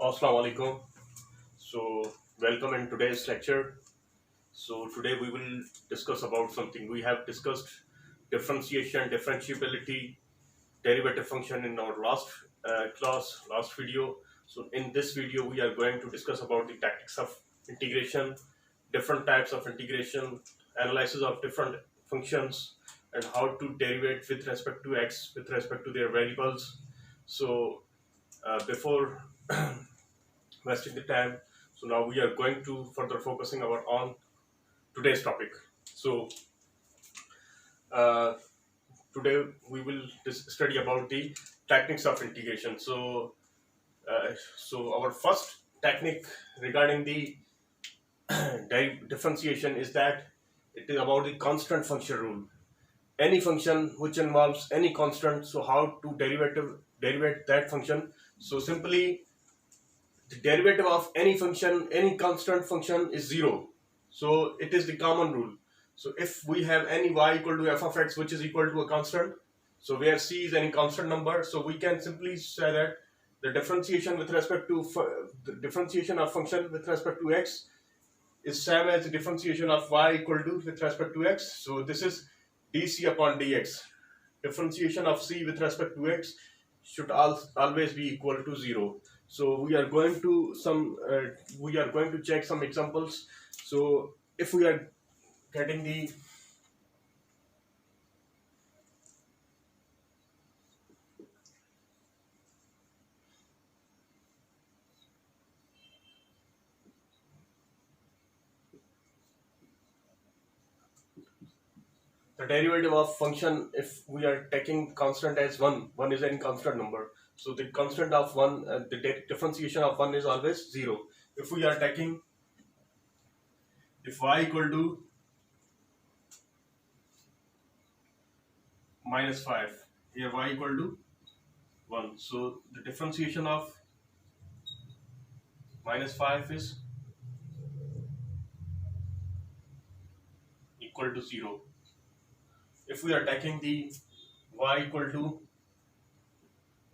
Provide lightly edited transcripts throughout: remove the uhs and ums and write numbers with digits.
Assalamu alaikum. So, welcome in today's lecture. So, today we will discuss about something. We have discussed differentiation, differentiability, derivative function in our last class, last video. So, in this video, we are going to discuss about the tactics of integration, different types of integration, analysis of different functions, and how to derivate with respect to x, with respect to their variables. So, before wasting the time. So now we are going to further focusing our on today's topic. So uh, today we will study about the techniques of integration. So our first technique regarding the differentiation is that it is about the constant function rule. Any function which involves any constant, so how to derivate that function. So simply the derivative of any function, any constant function is zero. So it is the common rule. So if we have any y equal to f of x which is equal to a constant, so where c is any constant number, so we can simply say that the differentiation with respect to the differentiation of function with respect to x is same as the differentiation of y equal to with respect to x. So this is dc upon dx. Differentiation of c with respect to x should always be equal to 0. So we are going to check some examples. So if we are getting the derivative of function, if we are taking constant as 1 is any constant number, so the constant of 1, the differentiation of 1 is always 0. If we are taking, if y equal to minus 5, here y equal to 1, so the differentiation of minus 5 is equal to 0. If we are taking the y equal to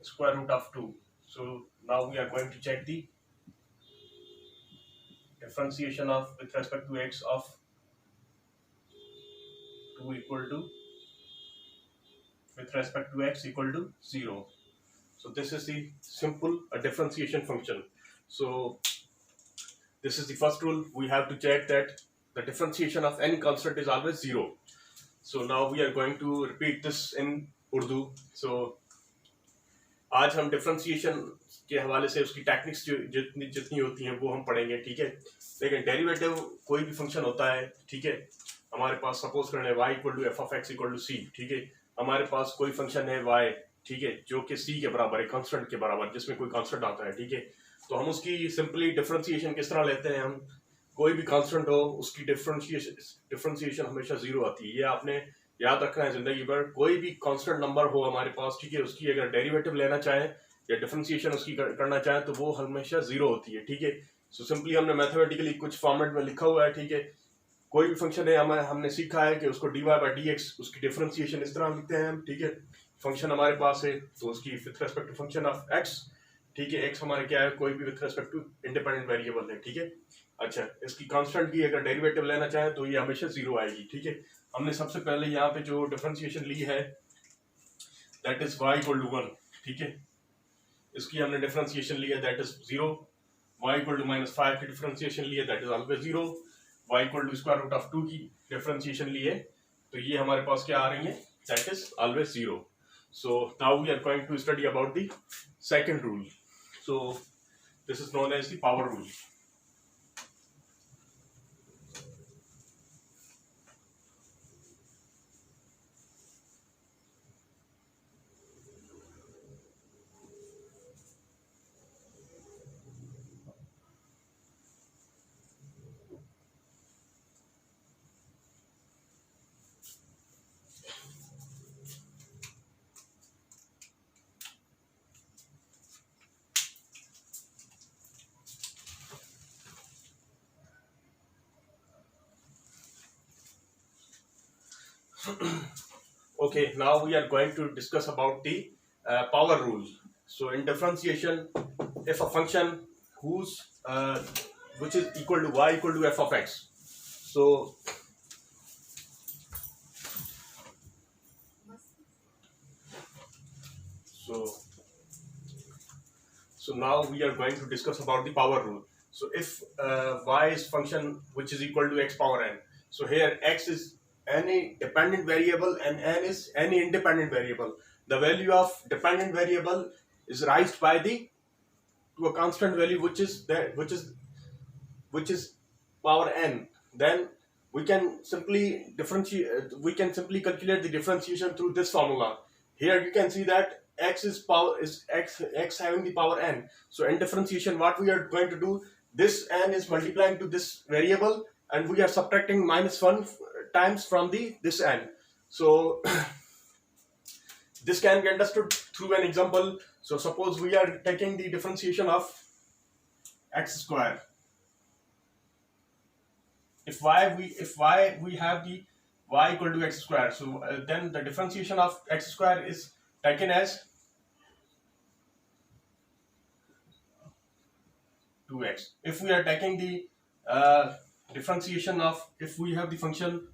square root of 2, so now we are going to check the differentiation of with respect to x of 2 equal to with respect to x equal to 0. So this is the simple differentiation function. So this is the first rule. We have to check that the differentiation of any constant is always 0. So now we are going to repeat this in Urdu. So आज हम differentiation के हवाले से उसकी techniques जो जितनी होती हैं वो हम पढ़ेंगे, ठीक है. लेकिन डेरिवेटिव कोई भी फंक्शन होता है, ठीक है. हमारे पास सपोज करने y equal to f of x equal to c, ठीक है. हमारे पास कोई फंक्शन है y, ठीक है, जो कि c के बराबर है, कांस्टेंट के बराबर, जिसमें कोई कांस्टेंट आता है, ठीक है. तो हम उसकी सिंपली डिफरेंशिएशन किस तरह लेते हैं, हम कोई भी कांस्टेंट हो उसकी डिफरेंशिएशन हमेशा 0 आती है. ये आपने याद रखना है जिंदगी भर. कोई भी कांस्टेंट नंबर हो हमारे पास, ठीक है, उसकी अगर डेरिवेटिव लेना चाहें या डिफरेंशिएशन उसकी करना चाहें तो वो हमेशा 0 होती है, ठीक है. सो सिंपली हमने मैथमेटिकली कुछ फॉर्मेट में लिखा हुआ है, ठीक है. कोई भी फंक्शन है, हमने सीखा है कि उसको dy बाई dx उसकी डिफरेंशिएशन इस तरह लिखते हैं हम, ठीक है. फंक्शन हमारे पास है तो उसकी with respect to function of x, ठीक है. x हमारे क्या है, कोई भी with respect to independent variable है, ठीक है. अच्छा, इसकी कांस्टेंट की अगर डेरिवेटिव लेना चाहे तो ये हमेशा 0 आएगी, ठीक है. हमने सबसे पहले यहाँ पे जो डिफरेंशिएशन ली है that is y equal to 1, ठीक है. इसकी हमने डिफरेंशिएशन ली है that is 0. y equal to minus 5 की डिफरेंशिएशन ली है that is always 0. y equal to square root of 2 की डिफरेंशिएशन ली है तो ये हमारे पास क्या आ रही है, that is always 0. So now we are going to study about the second rule. So this is known as the power rule. Okay, now we are going to discuss about the power rule. So in differentiation, if a function whose which is equal to y equal to f of x. So now we are going to discuss about the power rule. So if y is function which is equal to x power n, so here x is any dependent variable and n is any independent variable. The value of dependent variable is raised by the to a constant value which is power n. Then we can simply differentiate. We can simply calculate the differentiation through this formula. Here you can see that x is x having the power n. So in differentiation, what we are going to do, this n is multiplying to this variable, and we are subtracting -1 times from this n. So this can be understood through an example. So suppose we are taking the differentiation of x square. If we have the y equal to x square, so then the differentiation of x square is taken as 2x. If we are taking the differentiation of, if we have the function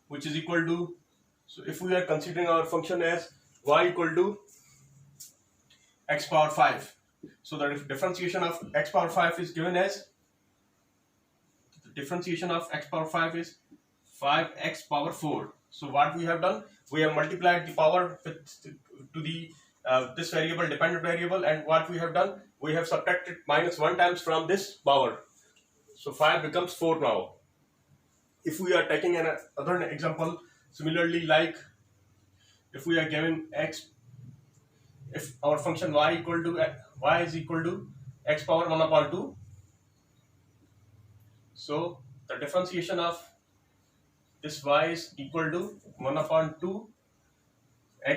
which is equal to, so if we are considering our function as y equal to x power 5, so the differentiation of x power 5 is given as, the differentiation of x power 5 is 5x power 4. So what we have done, we have multiplied the power to the this variable, dependent variable, and what we have done, we have subtracted -1 times from this power. So 5 becomes 4 now. If we are taking another example, similarly, like if we are given x, if our function y is equal to x power 1/2, so the differentiation of this y is equal to 1/2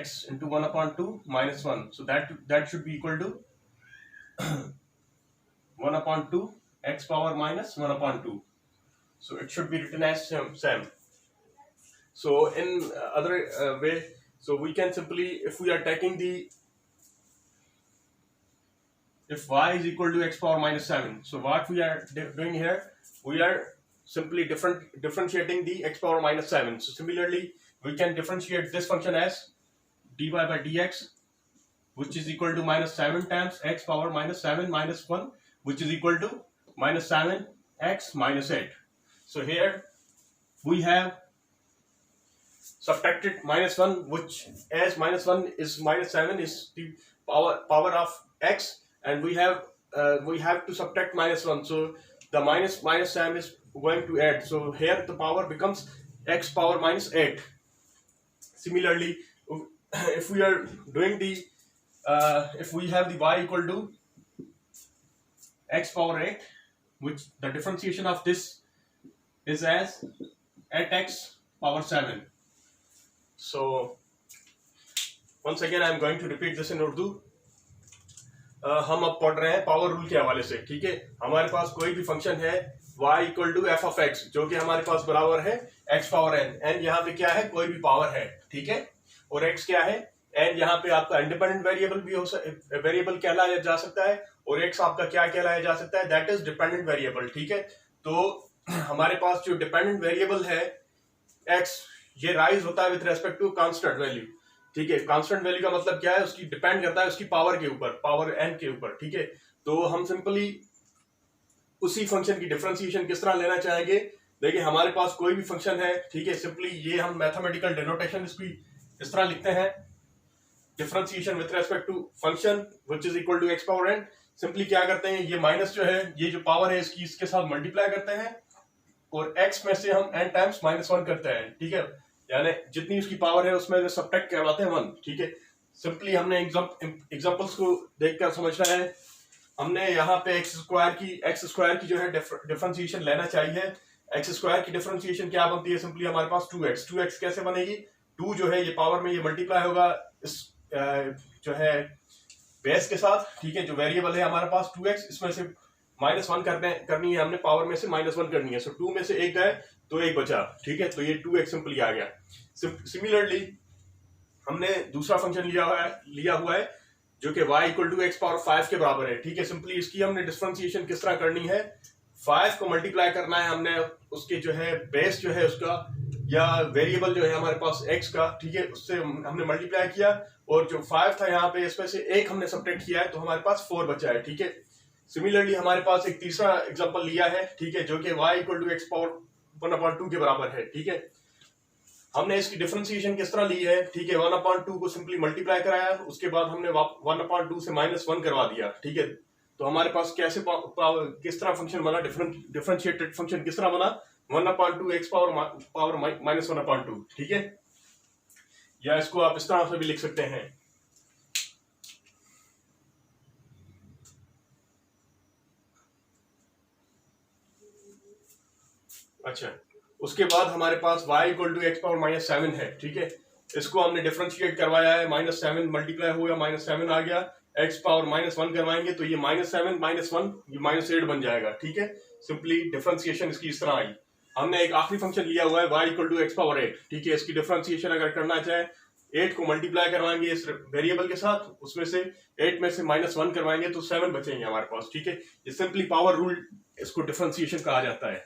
x into 1/2 minus 1. So that should be equal to 1/2 x power minus 1/2. So it should be written as same. So in other way, so we can simply, if we are taking the, if y is equal to x power minus 7, so what we are doing here, we are simply differentiating the x power minus 7. So similarly, we can differentiate this function as dy by dx, which is equal to -7 times x power minus 7 minus 1, which is equal to -7x minus 8. So here we have subtracted -1, which as -1 is -7 is the power of x, and we have to subtract -1. So the minus 7 is going to add. So here the power becomes x power minus 8. Similarly, if we are doing the if we have the y equal to x power 8, which the differentiation of this is as 8x power 7. So once again I am going to repeat this in Urdu. हम अब पढ़ रहे हैं power rule के हवाले से, ठीक है। हमारे पास कोई भी फंक्शन है y equal to f of x, जो कि हमारे पास बराबर है x पावर n। n यहाँ पे क्या है, कोई भी पावर है, ठीक है, और x क्या है, n यहाँ पे आपका इंडिपेंडेंट वेरिएबल भी वेरिएबल कहलाया जा सकता है, और x आपका क्या कहलाया जा सकता है, दैट इज डिपेंडेंट वेरिएबल, ठीक है। तो हमारे पास जो डिपेंडेंट वेरिएबल है x, ये राइज होता है with respect to constant value, ठीक है। कांस्टेंट वैल्यू का मतलब क्या है, उसकी डिपेंड करता है उसकी पावर के ऊपर, पावर n के ऊपर, ठीक है। तो हम सिंपली उसी फंक्शन की डिफरेंशिएशन किस तरह लेना चाहेंगे, देखिए हमारे पास कोई भी फंक्शन है, ठीक है, सिंपली ये हम मैथमेटिकल डिनोटेशन इसकी इस तरह लिखते हैं, differentiation with respect to function which is equal to x power n। Simply क्या करते हैं, ये माइनस जो है, ये जो पावर है इसकी इसके साथ मल्टीप्लाई करते हैं, और x में से हम n टाइम्स -1 करते हैं, ठीक है, यानी जितनी उसकी पावर है उसमें से सब्ट्रैक्ट करवाते हैं 1, ठीक है। सिंपली हमने एग्जांपल्स को देखकर समझना है। हमने यहाँ पे x स्क्वायर की जो है डिफरेंशिएशन लेना चाहिए। x स्क्वायर की डिफरेंशिएशन क्या बनती है, सिंपली हमारे पास 2x कैसे बनेगी, 2 जो है ये पावर में ये मल्टीप्लाई होगा इस जो है बेस के साथ, ठीक है, जो वेरिएबल है हमारे पास 2x, इसमें से -1 करनी है हमने, पावर में से -1 करनी है। सो 2 में से 1 गए तो 1 बचा, ठीक है, तो ये 2x सिंपली आ गया। सिमिलरली हमने दूसरा फंक्शन लिया हुआ है जो कि y equal to x power 5 के बराबर है। ठीक है, सिंपली इसकी हमने डिफरेंशिएशन किस तरह करनी है, 5 को मल्टीप्लाई करना है हमने उसके जो है बेस जो है उसका, या वेरिएबल जो है हमारे पास x का, ठीक है, उससे हमने मल्टीप्लाई किया, और जो 5 था यहाँ पे इसमें से एक हमने सब्ट्रैक्ट किया है, तो हमारे पास 4 बचा है। ठीक है, सिमिलरली हमारे पास एक तीसरा एग्जांपल लिया है, ठीक है, जो कि y equal to x power 1/2 के बराबर है। ठीक है, हमने इसकी डिफरेंशिएशन किस तरह ली है, ठीक है, 1/2 को सिंपली मल्टीप्लाई कराया, उसके बाद हमने 1/2 से -1 करवा दिया। ठीक है, तो हमारे पास कैसे किस तरह फंक्शन बना, डिफरेंशिएटेड फंक्शन किस तरह बना, 1/2 एक्स पावर -1/2। ठीक है, या इसको आप इस तरह से भी लिख सकते हैं। अच्छा, उसके बाद हमारे पास y equal to x power -7 है। ठीक है, इसको हमने डिफरेंशिएट करवाया है, -7 मल्टीप्लाई हो गया, -7 आ गया, x पावर -1 करवाएंगे तो ये -7 -1 ये -8 बन जाएगा। ठीक है, सिंपली डिफरेंशिएशन इसकी इस तरह आई। हमने एक आखिरी फंक्शन लिया हुआ है y equal to x power 8। ठीक है, इसकी डिफरेंशिएशन अगर करना चाहे 8 को मल्टीप्लाई करवाएंगे इस वेरिएबल के साथ, उसमें से 8 में से -1 करवाएंगे तो 7 बचेंगे हमारे पास। ठीक है, ये सिंपली पावर रूल, इसको डिफरेंशिएशन कहा जाता है।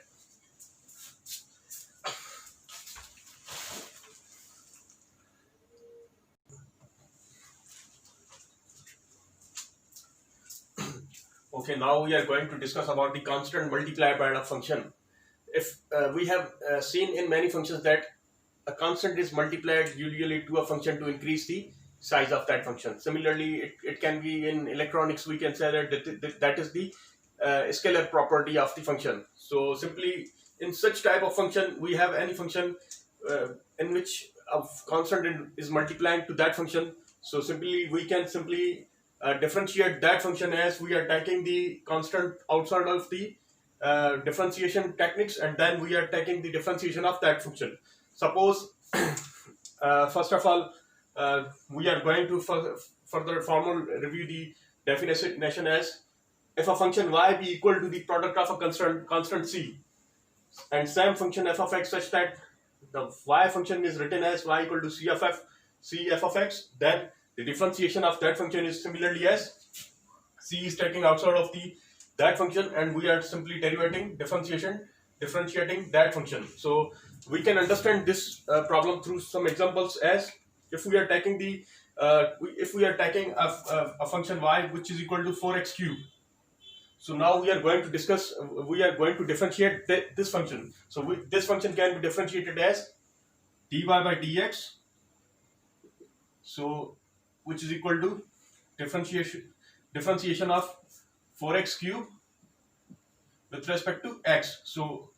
Okay, now we are going to discuss about the constant multiplier band of function. If we have seen in many functions that a constant is multiplied usually to a function to increase the size of that function. Similarly, it can be in electronics, we can say that is the scalar property of the function. So simply in such type of function, we have any function in which a constant is multiplying to that function. So simply we can simply differentiate that function as we are taking the constant outside of the differentiation techniques, and then we are taking the differentiation of that function. Suppose first of all we are going to further formal review the definition as if a function y be equal to the product of a constant c and same function f of x such that the y function is written as y equal to c f of x, then the differentiation of that function is similarly as c is taking outside of the that function and we are simply differentiating that function. So we can understand this problem through some examples, as if we are taking a function y which is equal to 4x cube. So now we are going to differentiate this function. So this function can be differentiated as dy by dx, so which is equal to differentiation of 4x cube with respect to x. So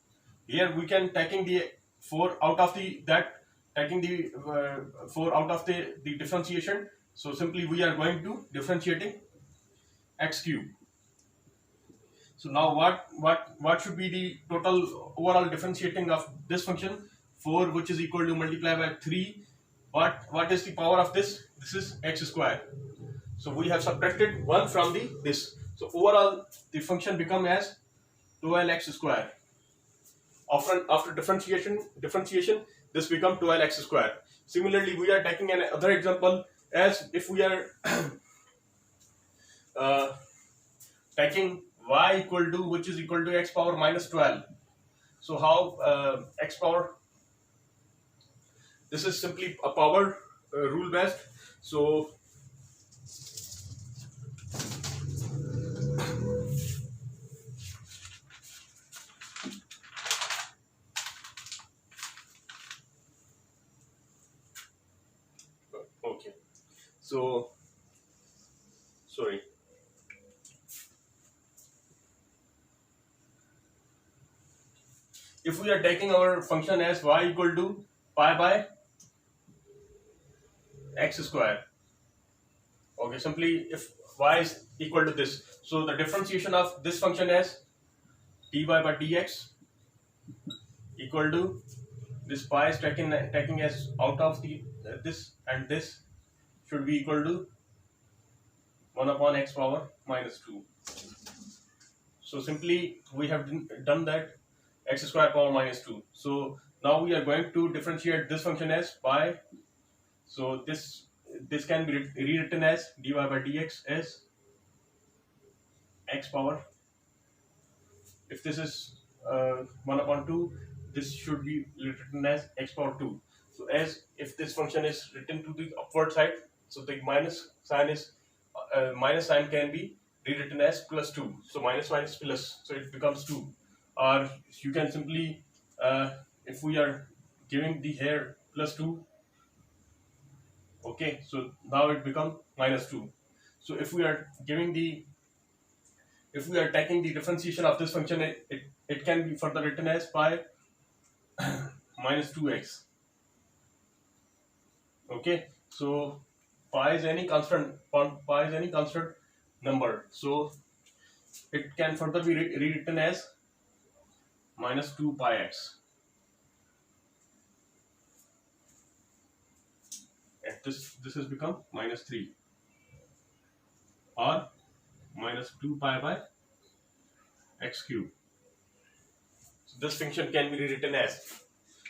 here we can taking the 4 out of the 4 out of the differentiation. So simply we are going to differentiating x cube. So now what should be the total overall differentiating of this function? 4 which is equal to multiply by 3. What is the power of this? This is x square. So we have subtracted 1 from this. So overall the function become as 12x square. After differentiation this become 12x square. Similarly, we are taking another example, as if we are taking y equal to which is equal to x power -12. So how x power, this is simply a power rule based. So okay, so sorry. If we are taking our function as y equal to pi by x square, okay, simply if y is equal to this, so the differentiation of this function as dy by dx equal to this pi is taking as out of the this, and this should be equal to 1 upon x power -2. So simply we have done that, x square power -2. So now we are going to differentiate this function as pi. So this can be rewritten as dy by dx as x power. If this is 1 upon 2, this should be written as x power 2. So as if this function is written to the upward side, so the minus sign can be rewritten as plus 2. So minus minus plus, so it becomes 2. Or you can simply, if we are giving the here plus 2, okay, so now it becomes minus 2. So if we are taking the differentiation of this function, it can be further written as pi minus 2x. Okay, so pi is any constant number, so it can further be rewritten as minus 2 pi x. And this has become minus 3 or minus 2 pi by x cube. So this function can be rewritten as,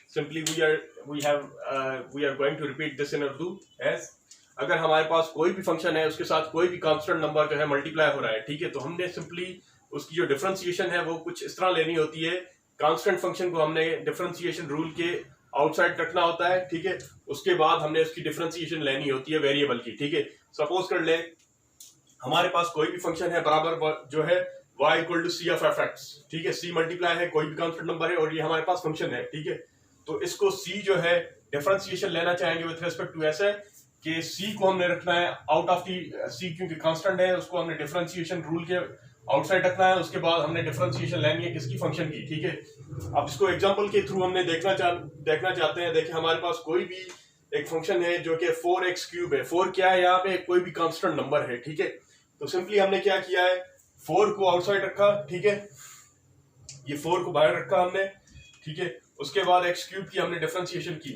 simply we are going to repeat this in Urdu as, अगर हमारे पास कोई भी function है उसके साथ कोई भी कांस्टेंट नंबर जो है मल्टीप्लाई हो रहा है, ठीक है, तो हमने सिंपली उसकी जो डिफरेंशिएशन है वो कुछ इस तरह लेनी होती है. कांस्टेंट फंक्शन को हमने डिफरेंशिएशन रूल के आउटसाइड रखना होता है, ठीक है. उसके बाद हमने उसकी डिफरेंशिएशन लेनी होती है वेरिएबल की, ठीक है. सपोज कर ले हमारे पास कोई भी फंक्शन है बराबर जो है y equal to c of f x, ठीक है. सी मल्टीप्लाई है, कोई भी कांस्टेंट नंबर है और ये हमारे पास फंक्शन है, ठीक है. तो इसको c जो है डिफरेंशिएशन लेना चाहेंगे विथ रिस्पेक्ट टू ऐसे कि c को हमने रखना है आउट ऑफ दी c, क्योंकि कांस्टेंट है, उसको हमने डिफरेंशिएशन रूल के आउटसाइड रखना है. उसके बाद हमने डिफरेंशिएशन लेनी है किसकी, फंक्शन की, ठीक है. अब इसको एग्जांपल के थ्रू हमने देखना चाहते हैं. देखिए हमारे पास कोई भी एक फंक्शन है जो कि 4x क्यूब है. 4 क्या है, यहाँ पे कोई भी कांस्टेंट नंबर है, ठीक है. तो सिंपली हमने क्या किया है, 4 को आउटसाइड रखा, ठीक है, ये 4 को बाहर रखा हमने, ठीक है. उसके बाद x क्यूब की हमने डिफरेंशिएशन की.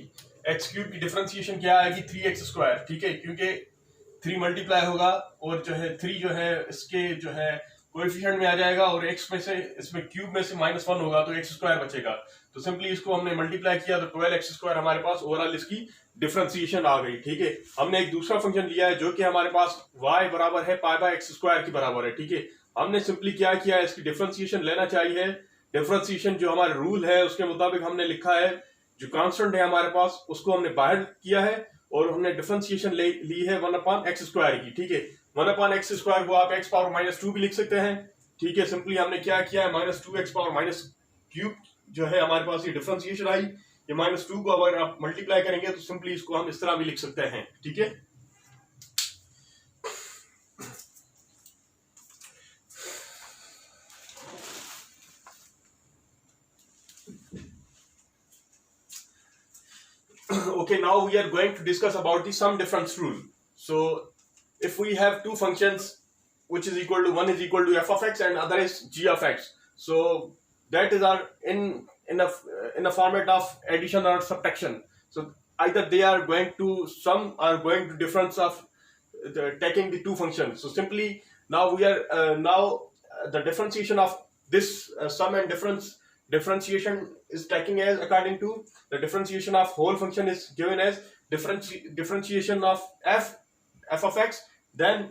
x क्यूब की डिफरेंशिएशन क्या आएगी, 3x स्क्वायर, ठीक है, क्योंकि 3 मल्टीप्लाई होगा और जो है 3 जो है इसके जो है कोएफिशिएंट में आ जाएगा और x में से इसमें क्यूब में से -1 होगा तो x स्क्वायर बचेगा. तो सिंपली इसको हमने मल्टीप्लाई किया तो 12x स्क्वायर हमारे पास ओवरऑल इसकी डिफरेंशिएशन आ गई, ठीक है. हमने एक दूसरा फंक्शन लिया है जो कि हमारे पास y बराबर है पाई बाय x स्क्वायर के बराबर है, ठीक है. हमने सिंपली क्या किया है, इसकी डिफरेंशिएशन लेना चाहिए. डिफरेंशिएशन जो हमारा रूल है उसके मुताबिक हमने लिखा है, जो कांस्टेंट है हमारे पास उसको हमने बाहर किया है और हमने डिफरेंशिएशन ली है 1/x स्क्वायर की, ठीक है. 1/x स्क्वायर को आप x पावर -2 भी लिख सकते हैं, ठीक है. सिंपली हमने क्या किया है, -2x पावर माइनस क्यूब जो है हमारे पास ये डिफरेंशिएशन आई. ये -2 को अगर आप मल्टीप्लाई करेंगे तो सिंपली इसको हम इस तरह भी लिख सकते हैं, ठीक है. Okay, now we are going to discuss about the sum difference rule. So if we have two functions which is equal to, one is equal to f of x and other is g of x, so that is our in a format of addition or subtraction. So either they are going to sum or going to difference of taking the two functions. So simply now we are the differentiation of this sum and differentiation is taking as according to the differentiation of whole function is given as differentiation of f of x, then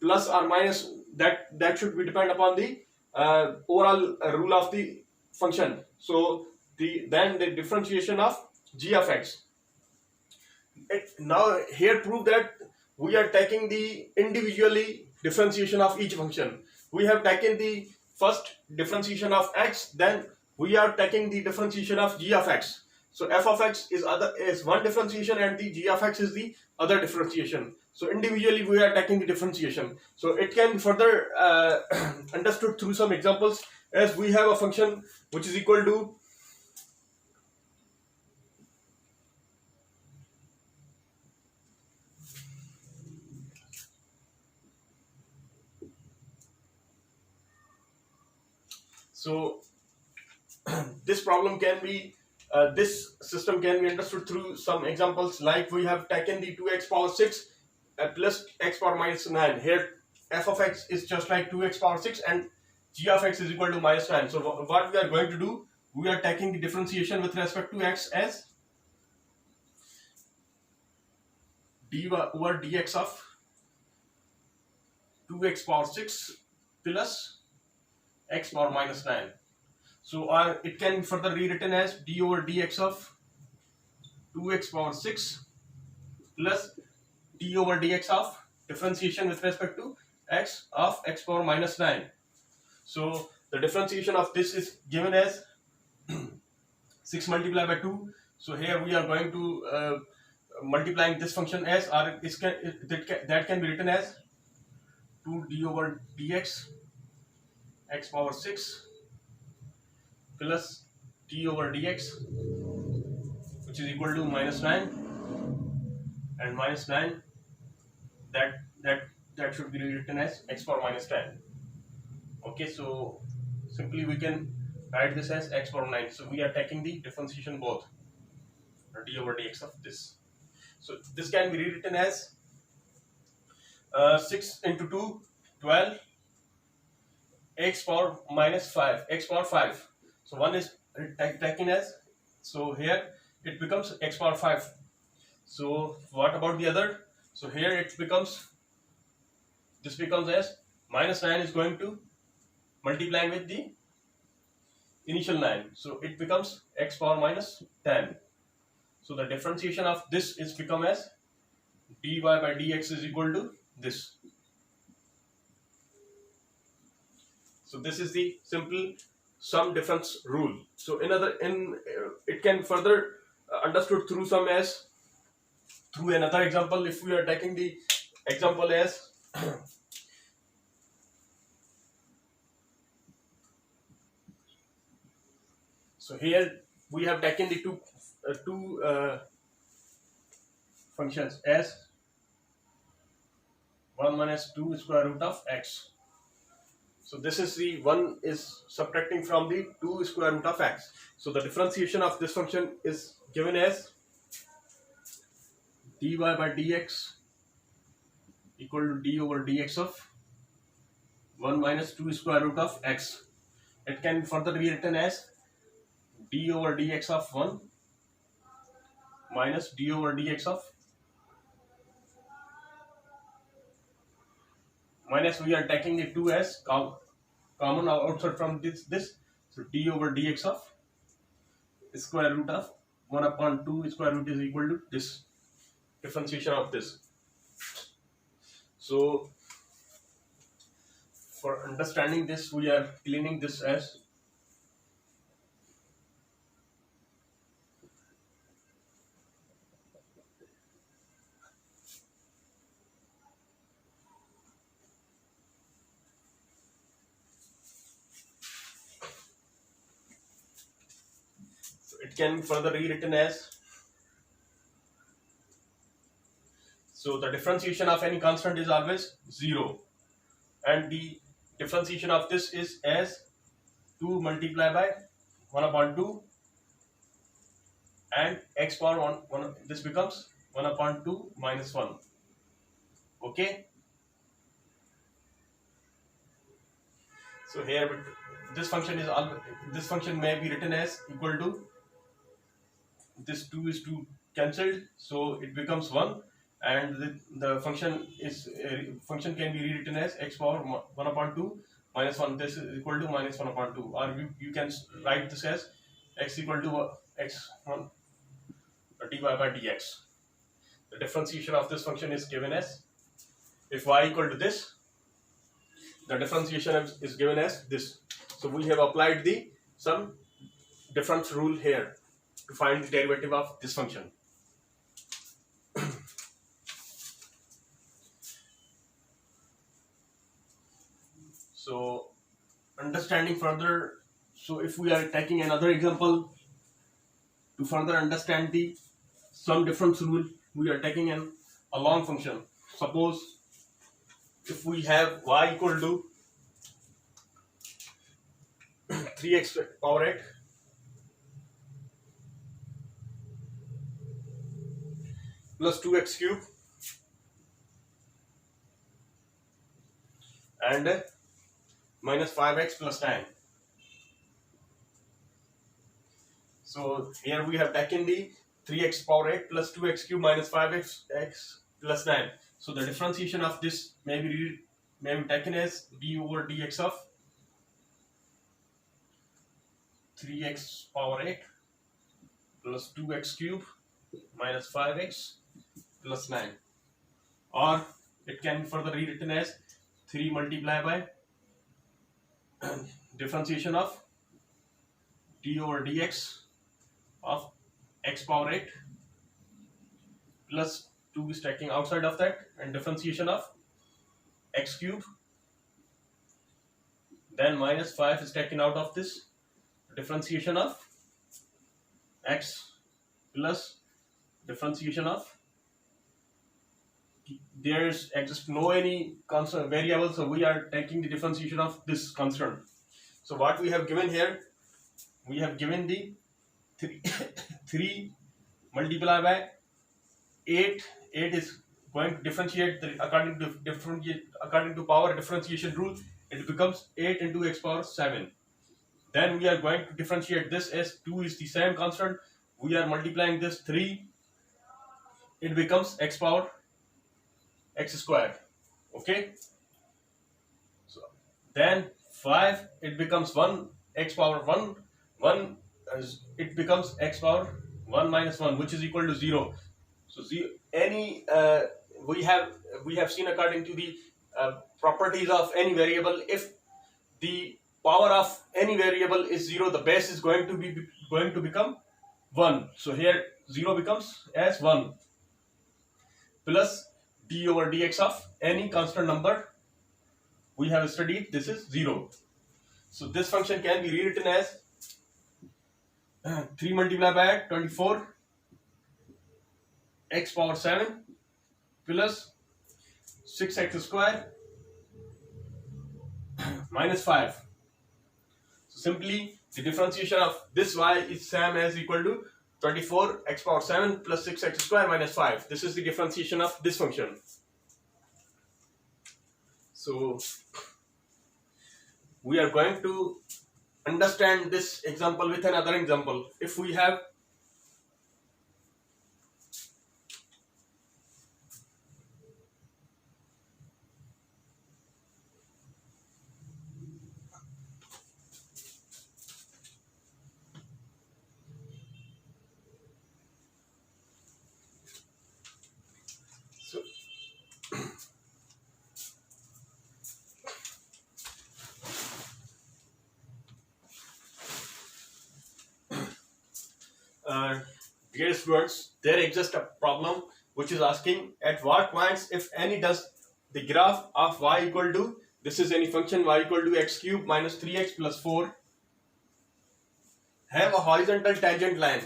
plus or minus that should be depend upon the overall rule of the function. So then the differentiation of g of x. Now here prove that we are taking the individually differentiation of each function. We have taken the first differentiation of x, then we are taking the differentiation of g of x. So f of x is one differentiation and the g of x is the other differentiation. So individually we are taking the differentiation. So it can be further understood through some examples, as we have a function which is equal to this problem can be this system can be understood through some examples, like we have taken the 2x power 6 plus x power -9. Here f of x is just like 2x power 6 and g of x is equal to -9. So what we are going to do, we are taking the differentiation with respect to x as dy over dx of 2x power 6 plus x power minus 9. So it can be further rewritten as d over dx of 2x power 6 plus d over dx of differentiation with respect to x of x power minus 9. So the differentiation of this is given as 6 multiplied by 2. So here we are going to multiplying this function as, or that can be written as 2d over dx x power 6 plus d over dx, which is equal to minus 9, and minus 9 that should be rewritten as x power minus 10. Okay, so simply we can write this as x power 9. So we are taking the differentiation both, d over dx of this. So this can be rewritten as 6 into 2, 12, x power minus 5, x power 5. So one is taken as, so here it becomes x power 5. So what about the other? So here it becomes, this becomes as minus 9 is going to multiplying with the initial 9. So it becomes x power minus 10. So the differentiation of this is become as dy by dx is equal to this. So this is the simple sum difference rule. So it can further understood through some as through another example. If we are taking the example as so here we have taken the two functions as 1 minus 2 square root of x. So this is the 1 is subtracting from the 2 square root of x. So the differentiation of this function is given as dy by dx equal to d over dx of 1 minus 2 square root of x. It can be further rewritten as d over dx of 1 minus d over dx of minus, we are taking the 2 as common outside from this. So d over dx of square root of 1 upon 2 square root is equal to this differentiation of this. So for understanding this, we are cleaning this as it can be further rewritten as, so the differentiation of any constant is always 0, and the differentiation of this is as 2 multiplied by 1 upon 2 and x power 1, this becomes 1 upon 2 minus 1. Okay, so here this function is this function may be written as equal to, this 2 is 2 cancelled, so it becomes 1, and the function is function can be rewritten as x power 1 upon 2 minus 1. This is equal to minus 1 upon 2, or you can write this as x equal to x1 dy by dx. The differentiation of this function is given as, if y equal to this, the differentiation is given as this. So we have applied the some difference rule here to find the derivative of this function. So understanding further, so if we are taking another example to further understand the sum difference rule, we are taking a long function. Suppose if we have y equal to 3x power 8 plus 2x cube and minus 5x plus 9. So here we have taken the 3x power 8 plus 2x cube minus 5x plus 9. So the differentiation of this may be taken as d over dx of 3x power 8 plus 2x cube minus 5x plus 9, or it can be further rewritten as 3 multiplied by differentiation of d over dx of x power 8 plus 2 is taking outside of that, and differentiation of x cube, then minus 5 is taken out of this, differentiation of x plus differentiation of, there is exist no any constant variable, so we are taking the differentiation of this constant. So what we have given here, we have given the 3 multiplied by 8 is going to differentiate according to power differentiation rule, it becomes 8 into x power 7. Then we are going to differentiate this as 2 is the same constant, we are multiplying this 3, it becomes x power x square. Okay, so then 5, it becomes 1 x power 1 it becomes x power 1 minus 1, which is equal to 0. So we have seen according to the properties of any variable, if the power of any variable is 0, the base is going to become 1. So here 0 becomes as 1 plus d over dx of any constant number we have studied, this is 0. So this function can be rewritten as 3 multiplied by 24 x power 7 plus 6x square minus 5. So simply the differentiation of this y is same as equal to 24 x power 7 plus 6x square minus 5. This is the differentiation of this function. So we are going to understand this example with another example. If we have dear students, there exists a problem which is asking at what points, if any, does the graph of y equal to, this is any function y equal to x cube minus 3x plus 4 have a horizontal tangent line.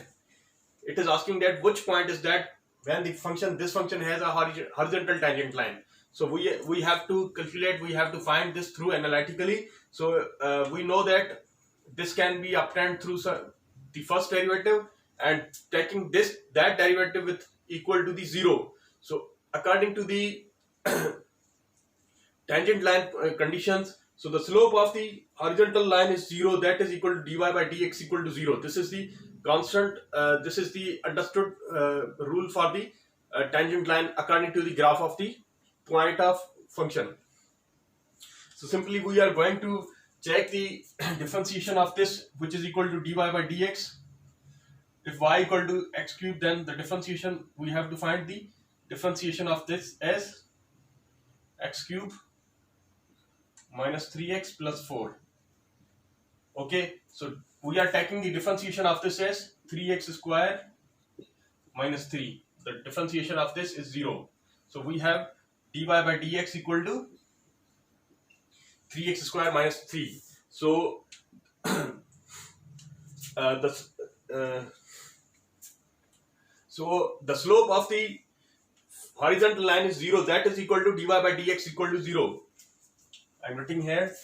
It is asking that which point is that when this function has a horizontal tangent line. So we have to calculate, we have to find this through analytically. So we know that this can be obtained through the first derivative and taking that derivative with equal to the 0. So according to the tangent line conditions, so the slope of the horizontal line is 0, that is equal to dy by dx equal to 0. This is the constant, this is the understood rule for the tangent line according to the graph of the point of function. So simply we are going to check the differentiation of this, which is equal to dy by dx. If y equal to x cube, then the differentiation, we have to find the differentiation of this as x cube minus 3x plus 4. Okay, so we are taking the differentiation of this as 3x square minus 3. The differentiation of this is 0. So we have dy by dx equal to 3x square minus 3. So so the slope of the horizontal line is 0, that is equal to dy by dx equal to 0. I am writing here.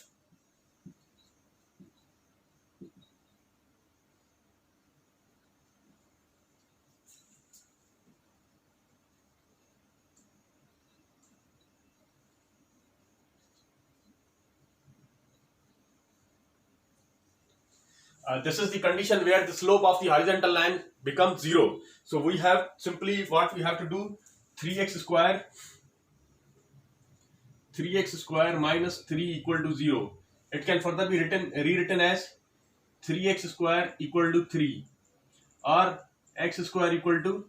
This is the condition where the slope of the horizontal line becomes 0. So we have simply what we have to do, 3x square minus 3 equal to 0. It can further be rewritten as 3x square equal to 3 or x square equal to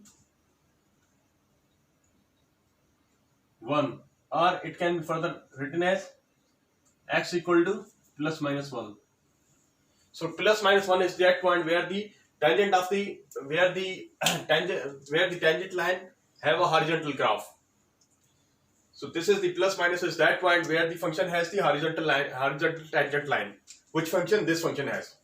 1, or it can be further written as x equal to plus minus 1. So plus minus 1 is that point where the tangent of the where the tangent line have a horizontal graph. So this is the plus minus is that point where the function has the horizontal tangent line. Which function? This function has.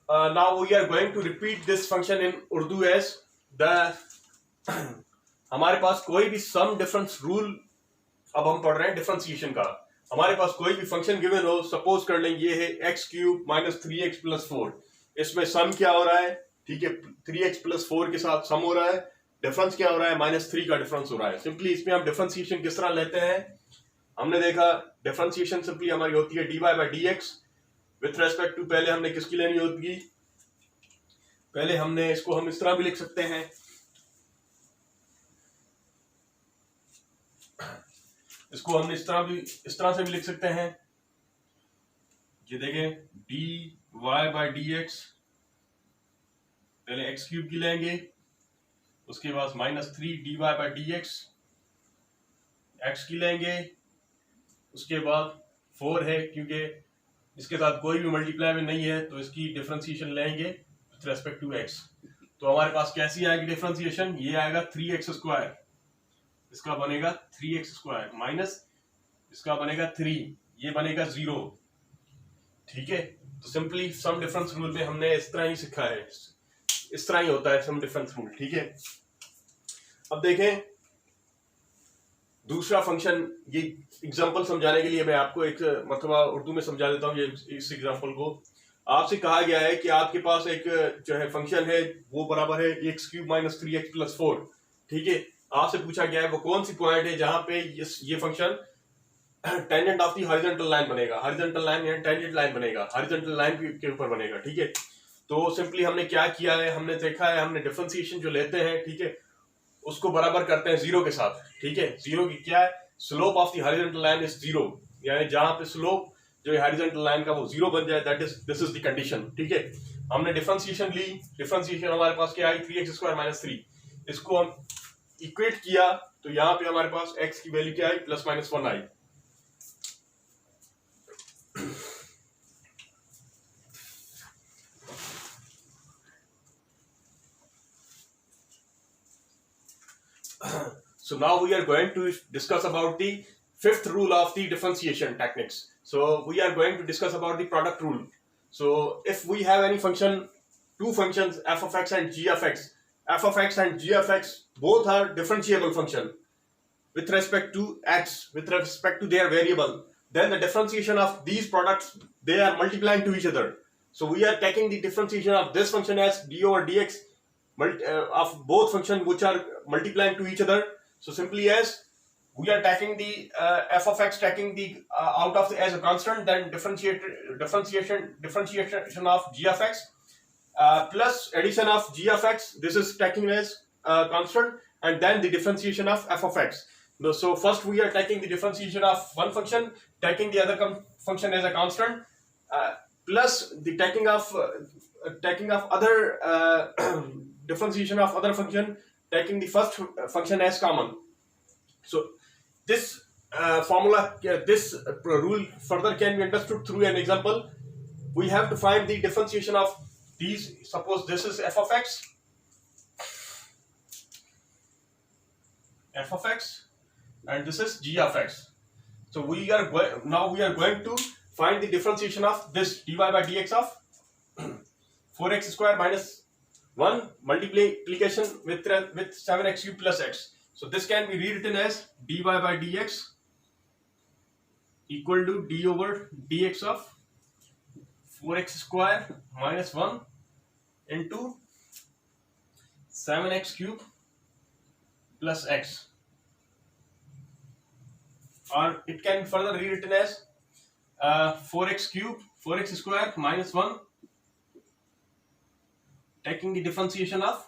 Now we are going to repeat this function in Urdu as the हमारे पास कोई भी some difference rule अब हम पढ़ रहे हैं differentiation का. हमारे पास कोई भी फंक्शन गिवन हो, सपोज कर लेंगे ये है x cube minus 3x plus 4. इसमें सम क्या हो रहा है? ठीक है, 3x प्लस 4 के साथ सम हो रहा है. डिफरेंस क्या हो रहा है? -3 का डिफरेंस हो रहा है. सिंपली इसमें हम डिफरेंशिएशन किस तरह लेते हैं? हमने देखा डिफरेंशिएशन सिंपली हमारी होती है dy by d x with respect to, पहले हमने किसकी लेनी होगी? पहले हमने इसको हम इस तरह भी लिख सकते हैं, इसको हमने इस तरह से भी लिख सकते हैं. ये देखें dy बाई डी एक्स, पहले एक्स क्यूब की लेंगे, उसके बाद -3 dy by d x x की लेंगे, उसके बाद 4 है क्योंकि इसके साथ कोई भी मल्टीप्लाई में नहीं है तो इसकी डिफरेंशिएशन लेंगे विथ रेस्पेक्ट टू एक्स. तो हमारे पास कैसी आएगी डिफरेंशिएशन? ये आएगा 3x स्क्वायर, इसका बनेगा 3x स्क्वायर माइनस इसका बनेगा 3, ये बनेगा 0. ठीक है, तो सिंपली सम डिफरेंस रूल में हमने इस तरह ही सीखा है, इस तरह ही होता है सम डिफरेंस रूल. ठीक है, अब देखें दूसरा फंक्शन. ये एग्जांपल समझाने के लिए मैं आपको एक मतलब उर्दू में समझा देता हूँ. ये इस एग्जांपल को आपसे कहा गया है कि आपके पास एक जो है फंक्शन है वो बराबर है x cube minus 3x plus 4. ठीक है, आपसे पूछा गया है वो कौन सी पॉइंट है जहां पे ये function tangent of the horizontal line बनेगा. हॉरिजॉन्टल लाइन या टेंजेंट लाइन बनेगा, हॉरिजॉन्टल लाइन के ऊपर बनेगा. ठीक है, तो सिंपली हमने क्या किया है, हमने देखा है हमने डिफरेंशिएशन जो लेते हैं, ठीक है, उसको बराबर करते हैं 0 के साथ. ठीक है, 0 की क्या है? Slope of the horizontal line is 0, यानी जहां पे स्लोप जो है हॉरिजॉन्टल लाइन का वो 0 बन जाए, दिस इज द कंडीशन. ठीक है, हमने डिफरेंशिएशन ली, डिफरेंशिएशन हमारे पास क्या आई? 3x square minus 3. इसको हम इक्वेट किया तो यहां पे हमारे पास x की वैल्यू क्या आई? प्लस माइनस 1 आई. So now we are going to discuss about the fifth rule of the differentiation techniques. So we are going to discuss about the product rule. So if we have any function, two functions f of x and g of x, f of x and g of x both are differentiable function with respect to x, with respect to their variable, then the differentiation of these products, they are multiplying to each other. So we are taking the differentiation of this function as d over dx of both functions which are multiplying to each other. So simply as we are taking the f of x, taking the out of the as a constant, then differentiation of g of x plus addition of g of x, this is taking as constant, and then the differentiation of f of x. So first we are taking the differentiation of one function, taking the other function as a constant, plus the taking of other differentiation of other function, taking the first function as common. So this formula, this rule further can be understood through an example. We have to find the differentiation of these. Suppose this is f of x, and this is g of x. So we are going to find the differentiation of this dy by dx of 4x square minus 1 multiplication with 7x cube plus x. So this can be rewritten as dy by dx equal to d over dx of 4x square minus 1 into 7x cube plus x. Or it can be further rewritten as 4x cube 4x square minus 1 taking the differentiation of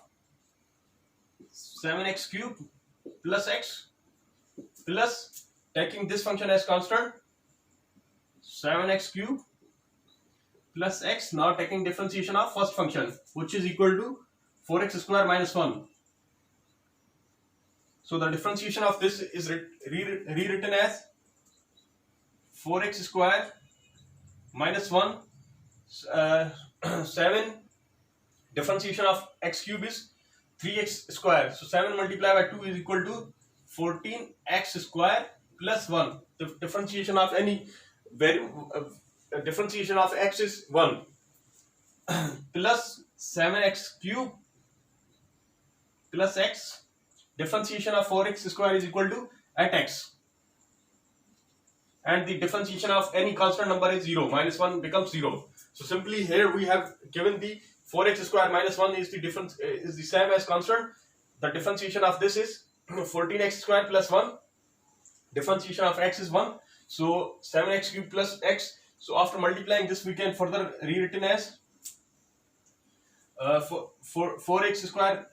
7x cube plus x plus taking this function as constant 7x cube plus x, now taking differentiation of first function which is equal to 4x square minus 1. So the differentiation of this is rewritten as 4x square minus 1 7 differentiation of x cube is 3x square. So 7 multiplied by 2 is equal to 14x square plus 1. The differentiation of any differentiation of x is 1 plus 7x cube plus x. Differentiation of 4x square is equal to 8x. And the differentiation of any constant number is 0. Minus 1 becomes 0. So simply here we have given the 4x square minus 1 is the difference is the same as constant. The differentiation of this is 14x square plus 1. Differentiation of x is 1. So 7x cube plus x. So after multiplying this, we can further rewritten as 4x square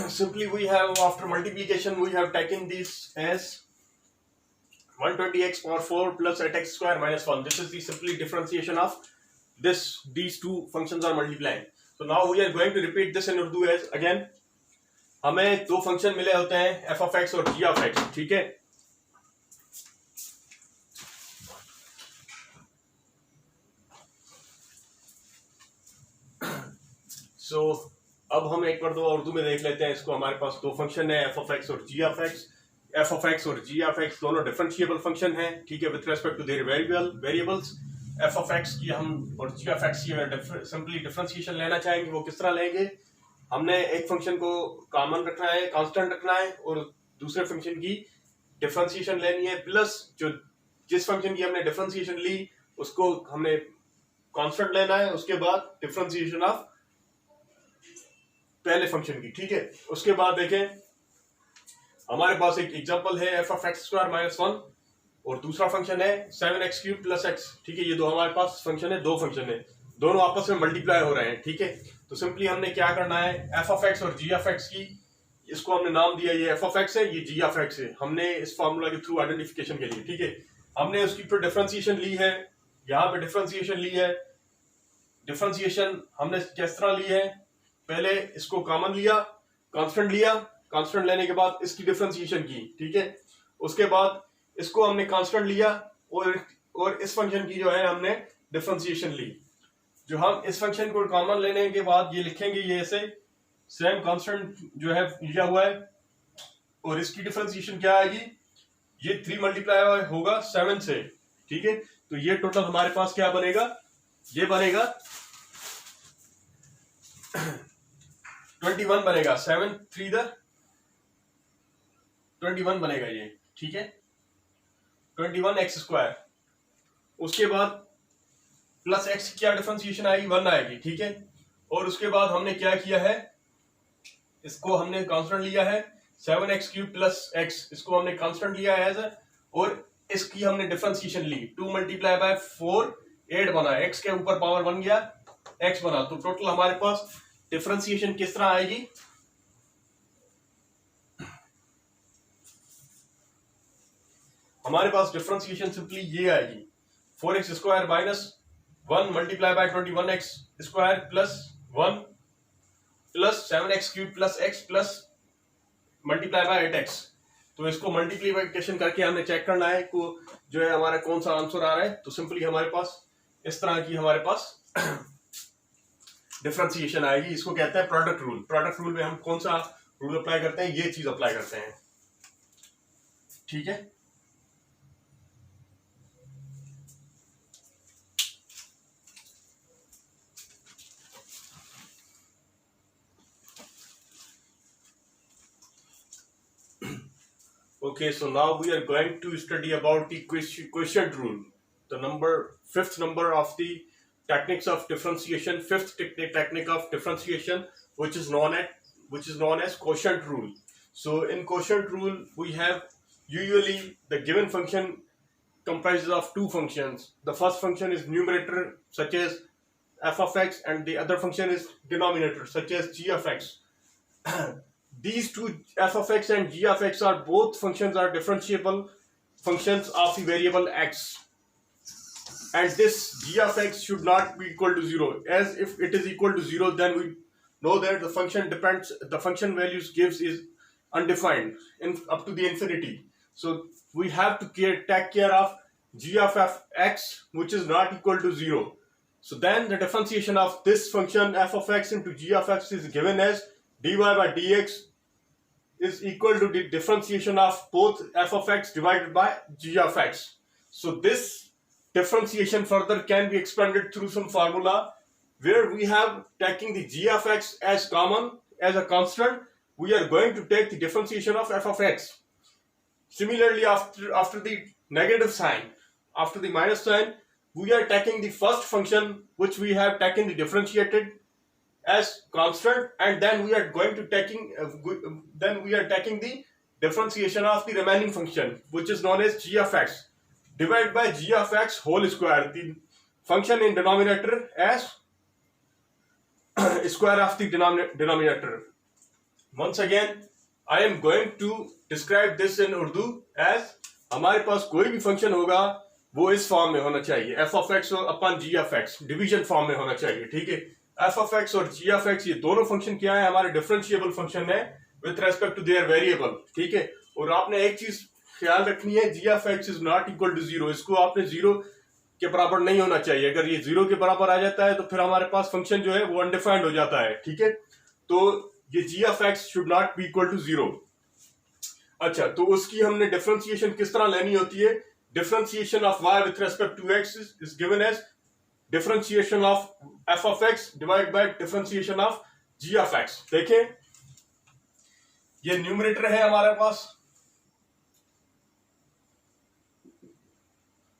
simply we have after multiplication we have taken this as 120x power 4 plus 8x square minus 1. This is the simply differentiation of these two functions are multiplying. So now we are going to repeat this in Urdu as again. हमें दो function मिले होते हैं f of x और g of x, ठीक है. So अब हम एक बार दो उर्दू में देख लेते हैं इसको. हमारे पास दो फंक्शन है f of x और g of x. f of x और g of x दोनों डिफरेंशिएबल फंक्शन हैं, ठीक है, with respect to their variables. f of x की हम और g of x की सिंपली डिफरेंशिएशन लेना चाहेंगे. वो किस तरह लेंगे? हमने एक फंक्शन को कॉमन रखना है, कांस्टेंट रखना है, और दूसरे फंक्शन की डिफरेंशिएशन लेनी है, प्लस जो जिस फंक्शन की हमने डिफरेंशिएशन ली उसको हमने कांस्टेंट लेना है, उसके बाद डिफरेंशिएशन ऑफ पहले फंक्शन की, ठीक है. उसके बाद देखें हमारे पास एक एग्जांपल है f of x square minus 1 और दूसरा फंक्शन है 7x क्यूब प्लस x, ठीक है. ये दो हमारे पास फंक्शन है, दो फंक्शन है, दोनों आपस में मल्टीप्लाई हो रहे हैं, ठीक है. तो सिंपली हमने क्या करना है, f of x और g of x की, इसको हमने नाम दिया, ये f of x है, ये g of x है. हमने इस फार्मूला के थ्रू आइडेंटिफिकेशन के लिए, ठीक है, हमने उसकी फिर डिफरेंशिएशन ली है, यहाँ पे डिफरेंशिएशन ली है. डिफरेंशिएशन हमने किस तरह ली है, पहले इसको कॉमन लिया, कांस्टेंट लिया, कांस्टेंट लेने के बाद इसकी डिफरेंशिएशन की, ठीक है. उसके बाद इसको हमने कांस्टेंट लिया और इस फंक्शन की जो है हमने डिफरेंशिएशन ली. जो हम इस फंक्शन को कॉमन लेने के बाद ये लिखेंगे, ये ऐसे सेम कांस्टेंट जो है लिया हुआ है, और इसकी डिफरेंशिएशन क्या आएगी, ये 3 मल्टीप्लाई होगा 7 से, ठीक है. तो ये टोटल हमारे पास क्या बनेगा, ये बनेगा 21 बनेगा, 7 3 द 21 बनेगा ये, ठीक है, 21x²। उसके बाद प्लस x की क्या डिफरेंशिएशन आएगी, 1 आएगी, ठीक है। और उसके बाद हमने क्या किया है, इसको हमने कांस्टेंट लिया है 7x³ प्लस x, इसको हमने कांस्टेंट लिया है एज, और इसकी हमने डिफरेंशिएशन ली 2 मल्टीप्लाई बाय 4 8 बना, x के ऊपर पावर 1 गया, x बना। तो टोटल हमारे पास डिफरेंशिएशन किस तरह आएगी, हमारे पास डिफरेंशिएशन सिंपली ये आएगी 4x² minus 1 multiply by 21x² plus 1 plus 7x³ plus x plus multiply by 8x। तो इसको मल्टीप्लीकेशन करके हमें चेक करना है को जो है हमारा कौन सा आंसर आ रहा है। तो सिंपली हमारे पास इस तरह की हमारे पास डिफरेंशिएशन आएगी, इसको कहते हैं प्रोडक्ट रूल। प्रोडक्ट रूल में हम कौन सा रूल अप्लाई करते हैं, ये चीज अप्लाई करते हैं, ठीक है। Okay, so now we are going to study about the quotient rule, the fifth number of the techniques of differentiation, fifth technique of differentiation, which is known as quotient rule. So in quotient rule, we have usually the given function comprises of two functions. The first function is numerator, such as f of x, and the other function is denominator, such as g of x. These two, f of x and g of x, are both functions are differentiable functions of the variable x, and this g of x should not be equal to 0, as if it is equal to 0 then we know that the function values gives is undefined up to the infinity. So we have to take care of g of x which is not equal to 0. So then the differentiation of this function f of x into g of x is given as dy by dx is equal to the differentiation of both f of x divided by g of x. So this differentiation further can be expanded through some formula where we have taking the g of x as common as a constant, we are going to take the differentiation of f of x. Similarly, after the negative sign, after the minus sign, we are taking the first function which we have taken the differentiated as constant, and then we are going to taking the differentiation of the remaining function which is known as g of x divided by g of x whole square, the function in denominator as square of the denominator. Once again I am going to describe this in Urdu as हमारे पास कोई भी function होगा वो इस form में होना चाहिए, f of x upon g of x, division form में होना चाहिए, ठीक है। f of x और g of x ये दोनों फंक्शन क्या है, हमारे डिफरेंशिएबल फंक्शन है with respect to their variable, ठीक है। और आपने एक चीज ख्याल रखनी है, g of x is not equal to 0, इसको आपने 0 के बराबर नहीं होना चाहिए। अगर ये 0 के बराबर आ जाता है तो फिर हमारे पास फंक्शन जो है वो अनडिफाइंड हो जाता है, ठीक है। तो ये g of x should not be equal to 0। अच्छा, तो उसकी हमने डिफरेंशिएशन किस तरह लेनी होती है, differentiation of y with respect to x is given as differentiation of f of x divided by differentiation of g of x। देखें, ये न्यूमरेटर है हमारे पास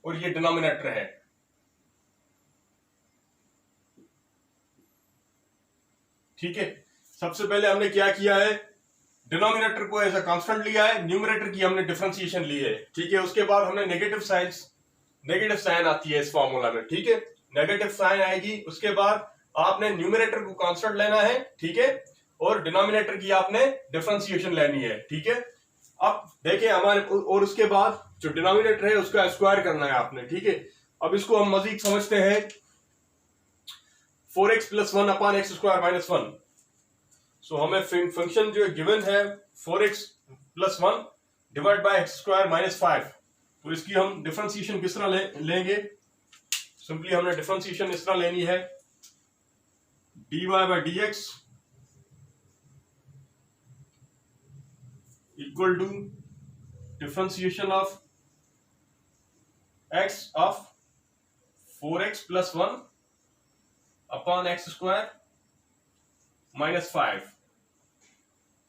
और ये डिनोमिनेटर है, ठीक है। सबसे पहले हमने क्या किया है, डिनोमिनेटर को एज अ कांस्टेंट लिया है, न्यूमरेटर की हमने डिफरेंशिएशन ली है, ठीक है। उसके बाद हमने नेगेटिव साइन आती है इस फॉर्मूला में, ठीक है, नेगेटिव साइन आएगी। उसके बाद आपने न्यूमरेटर को कांस्टेंट लेना है, ठीक है, और डिनोमिनेटर की आपने डिफरेंशिएशन लेनी है, ठीक है। अब देखिए हमारे, और उसके बाद जो डिनोमिनेटर है उसका स्क्वायर करना है आपने, ठीक है। अब इसको हम मजीद समझते हैं, 4x plus 1 upon x² minus 1। सो हमें फंक्शन जो गिवन है 4x plus 1 divide by x² minus 5, तो इसकी हम डिफरेंशिएशन किस तरह लेंगे, सिंपली हमने डिफरेंशिएशन इस तरह लेनी है, dy by dx equal to differentiation of x of 4x plus 1 upon x square minus 5.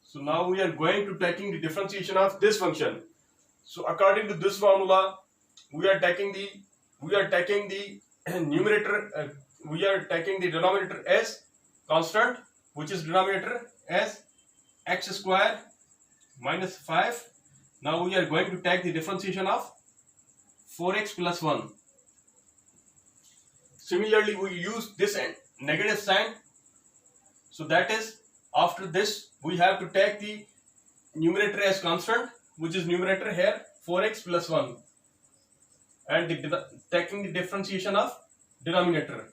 So now we are going to taking the differentiation of this function. So according to this formula, we are taking the numerator, we are taking the denominator as constant, which is denominator as x square minus 5. Now we are going to take the differentiation of 4x plus 1. Similarly, we use this negative sign. So that is, after this we have to take the numerator as constant, which is numerator here 4x plus 1, and taking the differentiation of denominator.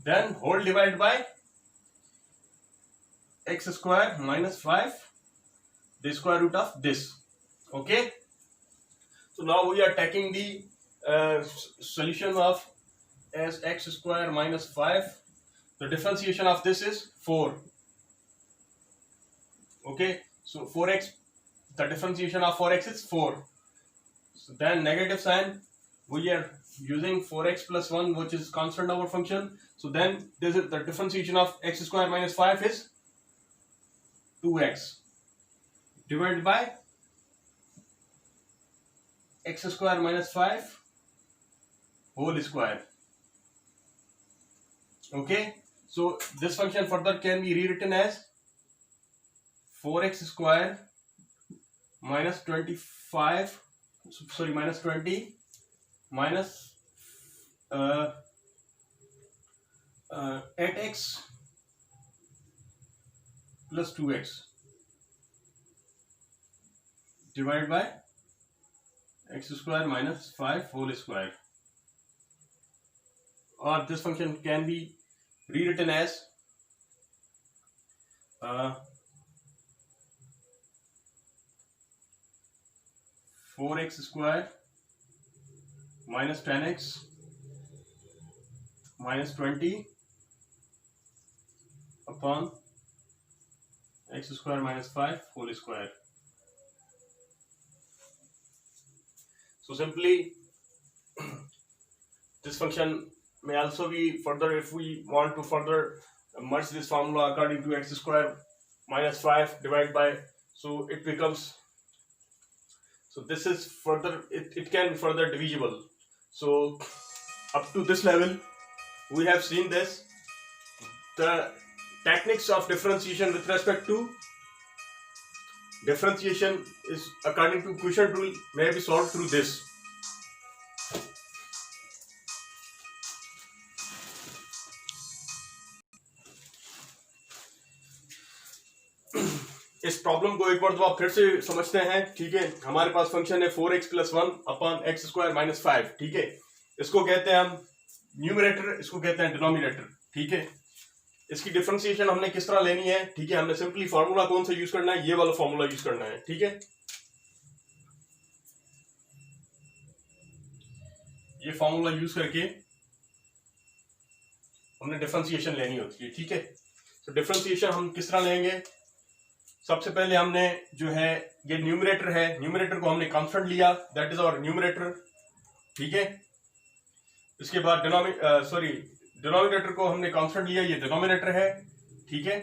Then whole divided by x square minus 5, the square root of this. Okay. So now we are taking the solution of as x square minus 5. The differentiation of this is 4. Okay. So 4x, the differentiation of 4x is 4. So then negative sign, we are using 4x plus 1, which is constant number function. So then this is the differentiation of x square minus 5 is 2x divided by x square minus 5 whole square. Okay, so this function further can be rewritten as 4x square minus 25, sorry, minus 20 minus 8x plus 2x divided by x square minus 5 whole square. Or this function can be rewritten as 4x square minus 10x minus 20 upon x square minus 5 whole square. So simply this function may also be further, if we want to further merge this formula according to x square minus 5 divided by, so it becomes, so this is further, it can be further divisible. So up to this level we have seen this. The techniques of differentiation with respect to differentiation is according to quotient rule may be solved through this. इस problem को एक बार तो आप फिर से समझते हैं. ठीक है, हमारे पास फंक्शन है 4x plus 1 upon x square minus 5. ठीक है, इसको कहते हैं हम न्यूमरेटर, इसको कहते हैं डिनोमिनेटर. ठीक है, इसकी डिफरेंशिएशन हमने किस तरह लेनी है. ठीक है, हमने सिंपली फॉर्मूला कौन सा यूज करना है, ये वाला फॉर्मूला यूज करना है. ठीक है, ये फॉर्मूला यूज करके हमने डिफरेंशिएशन लेनी होती है. ठीक है, तो डिफरेंशिएशन हम किस तरह लेंगे. सबसे पहले हमने जो है ये न्यूमरेटर है, न्यूमरेटर को हमने कांस्टेंट लिया, दैट इज आवर न्यूमरेटर. ठीक है, इसके बाद डिनोमिनेटर को हमने कांस्टेंट लिया, ये डिनोमिनेटर है. ठीक है,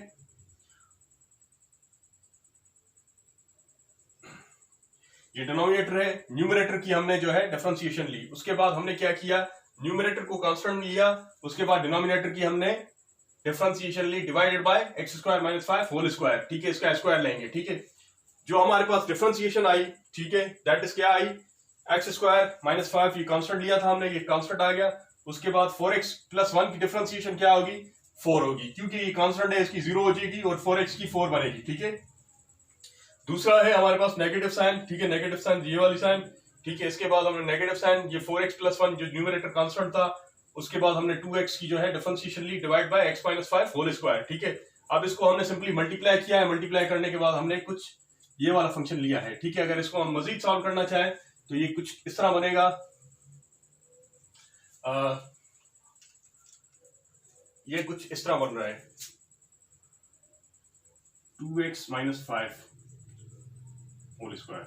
ये डिनोमिनेटर है. न्यूमरेटर की हमने जो है डिफरेंशिएशन ली. उसके बाद हमने क्या किया, न्यूमरेटर को कांस्टेंट लिया, उसके बाद डिनोमिनेटर की हमने डिफरेंशिएशन ली divided by x square minus 5 whole square. ठीक है, इसका स्क्वायर लेंगे. ठीक है, जो हमारे पास डिफरेंशिएशन आई, ठीक है, दैट इज क्या आई, एक्स स्क्वायर माइनस 5, ये कांस्टेंट लिया था हमने, ये कांस्टेंट आ गया. उसके बाद 4x प्लस 1 की डिफरेंशिएशन क्या होगी, 4 होगी, क्योंकि ये कांस्टेंट है, इसकी 0 हो जाएगी और 4x की 4 बनेगी. ठीक है, दूसरा है हमारे पास नेगेटिव साइन. ठीक है, नेगेटिव साइन ये वाली साइन. ठीक है, इसके बाद हमने नेगेटिव साइन, ये 4x प्लस 1 जो न्यूमरेटर कांस्टेंट था, उसके बाद हमने 2x की जो है डिफरेंशिएशन ली divide by x minus 5 whole square. ठीक है, अब इसको हमने सिंपली मल्टीप्लाई किया है, मल्टीप्लाई करने के बाद हमने कुछ ये वाला फंक्शन लिया है. ठीक है, अगर इसको हम मजीद सॉल्व करना चाहें तो ये कुछ इस तरह बनेगा. ये कुछ इस तरह बन रहा है 2x माइनस 5. Whole square.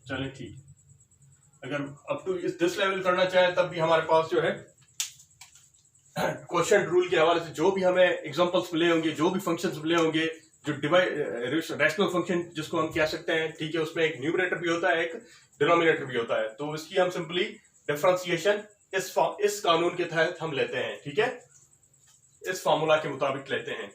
चलिए ठीक, अगर अप टू दिस लेवल करना चाहे तब भी हमारे पास जो है क्वोशिएंट रूल के हवाले से जो भी हमें एग्जांपल्स मिले होंगे, जो भी फंक्शंस मिले होंगे, जो रैशनल फंक्शन जिसको हम कह सकते हैं, ठीक है, उसमें एक न्यूमरेटर भी होता है, एक डिनोमिनेटर भी होता है, तो इसकी हम सिंपली डिफरेंशिएशन इस कानून के तहत हम लेते हैं, ठीक है, इस फार्मूला के मुताबिक लेते हैं।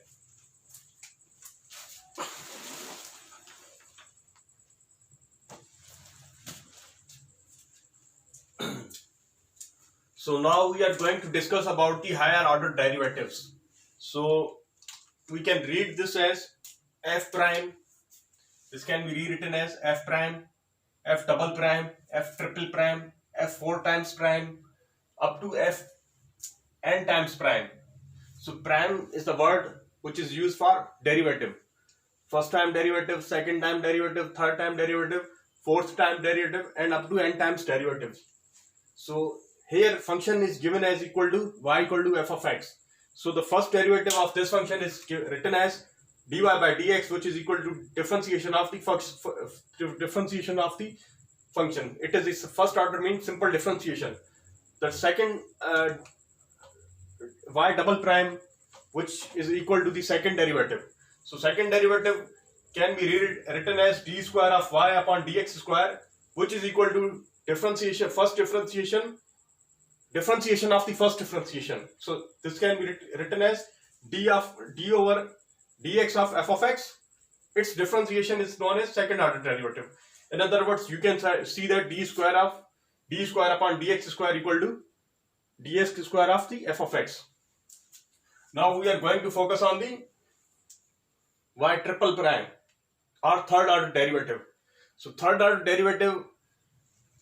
So now we are going to discuss about the higher order derivatives. So we can read this as f prime. This can be rewritten as f prime, f double prime, f triple prime, f 4 times prime, up to f n times prime. So prime is the word which is used for derivative. First time derivative, second time derivative, third time derivative, fourth time derivative, and up to n times derivatives. So here function is given as equal to y equal to f of x. So the first derivative of this function is written as dy by dx, which is equal to differentiation of the function. It is its first order, means simple differentiation. The second y double prime, which is equal to the second derivative. So second derivative can be written as d square of y upon dx square, which is equal to differentiation of the first differentiation. So this can be written as d over dx of f of x. Its differentiation is known as second order derivative. In other words, you can see that d square upon dx square equal to dx square of the f of x. Now we are going to focus on the y triple prime or third order derivative. So third order derivative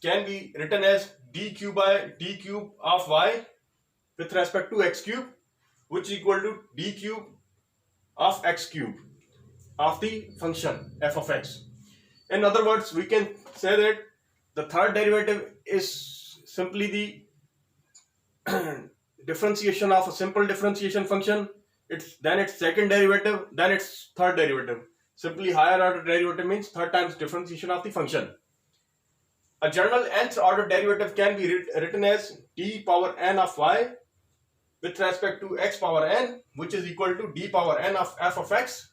can be written as d cube by d cube of y with respect to x cube, which is equal to d cube of x cube of the function f of x. In other words, we can say that the third derivative is simply the differentiation of a simple differentiation function. Then its second derivative, then its third derivative. Simply higher order derivative means third times differentiation of the function. A general nth order derivative can be written as d power n of y with respect to x power n, which is equal to d power n of f of x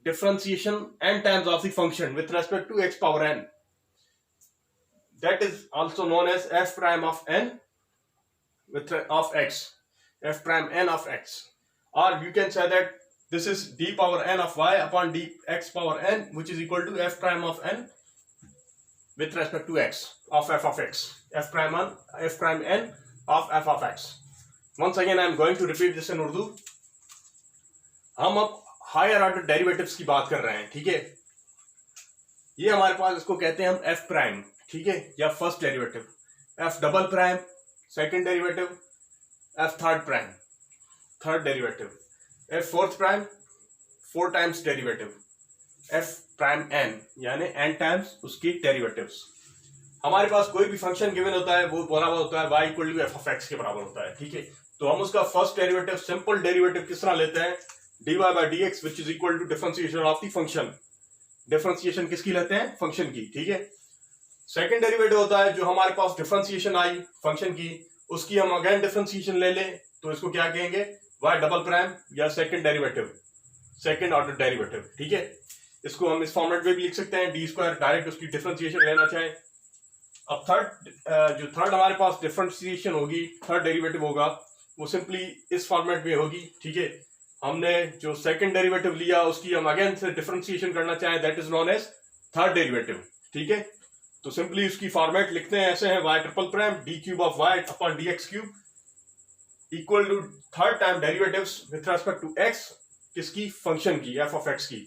differentiation n times of the function with respect to x power n. That is also known as f prime of n of x, f prime n of x. Or you can say that this is d power n of y upon d x power n, which is equal to f prime of n with respect to x of f of x, f prime n of f of x. Once again I am going to repeat this in Urdu. हम अब higher order derivatives की बात कर रहे हैं, ठीक है। ये हमारे पास, इसको कहते हैं हम एफ प्राइम, ठीक है, या first derivative, f double prime second derivative, f third prime third derivative, f fourth prime four times derivative, f prime n यानी एन टाइम्स उसकी डेरिवेटिव्स। हमारे पास कोई भी फंक्शन गिवन होता है वो बराबर होता है y equal to f of x के बराबर होता है, ठीक है। तो हम उसका फर्स्ट डेरिवेटिव, सिंपल डेरिवेटिव किस तरह लेते हैं, dy by dx which is equal to differentiation of the function. Differentiation किसकी लेते हैं, फंक्शन की, ठीक है। सेकंड डेरिवेटिव होता है जो हमारे पास डिफरेंशिएशन आई फंक्शन की, उसकी हम अगेन डिफरेंशिएशन ले लें तो इसको क्या कहेंगे, y डबल प्राइम या second derivative, second order derivative, ठीक है। इसको हम इस फॉर्मेट में भी लिख सकते हैं, डी स्क्वायर, डायरेक्ट उसकी डिफरेंशिएशन लेना चाहे। अब थर्ड हमारे पास डिफरेंशिएशन होगी, थर्ड डेरिवेटिव होगा, वो सिंपली इस फॉर्मेट में होगी, ठीक है। हमने जो सेकंड डेरिवेटिव लिया उसकी हम अगेन से डिफरेंशिएशन करना चाहें, that is known as third derivative, ठीक है। तो सिंपली उसकी फॉर्मेट लिखते हैं ऐसे हैं, y triple prime d cube of y upon d x cube equal to third time derivatives with respect to x, किसकी, फंक्शन की, f ऑफ x की।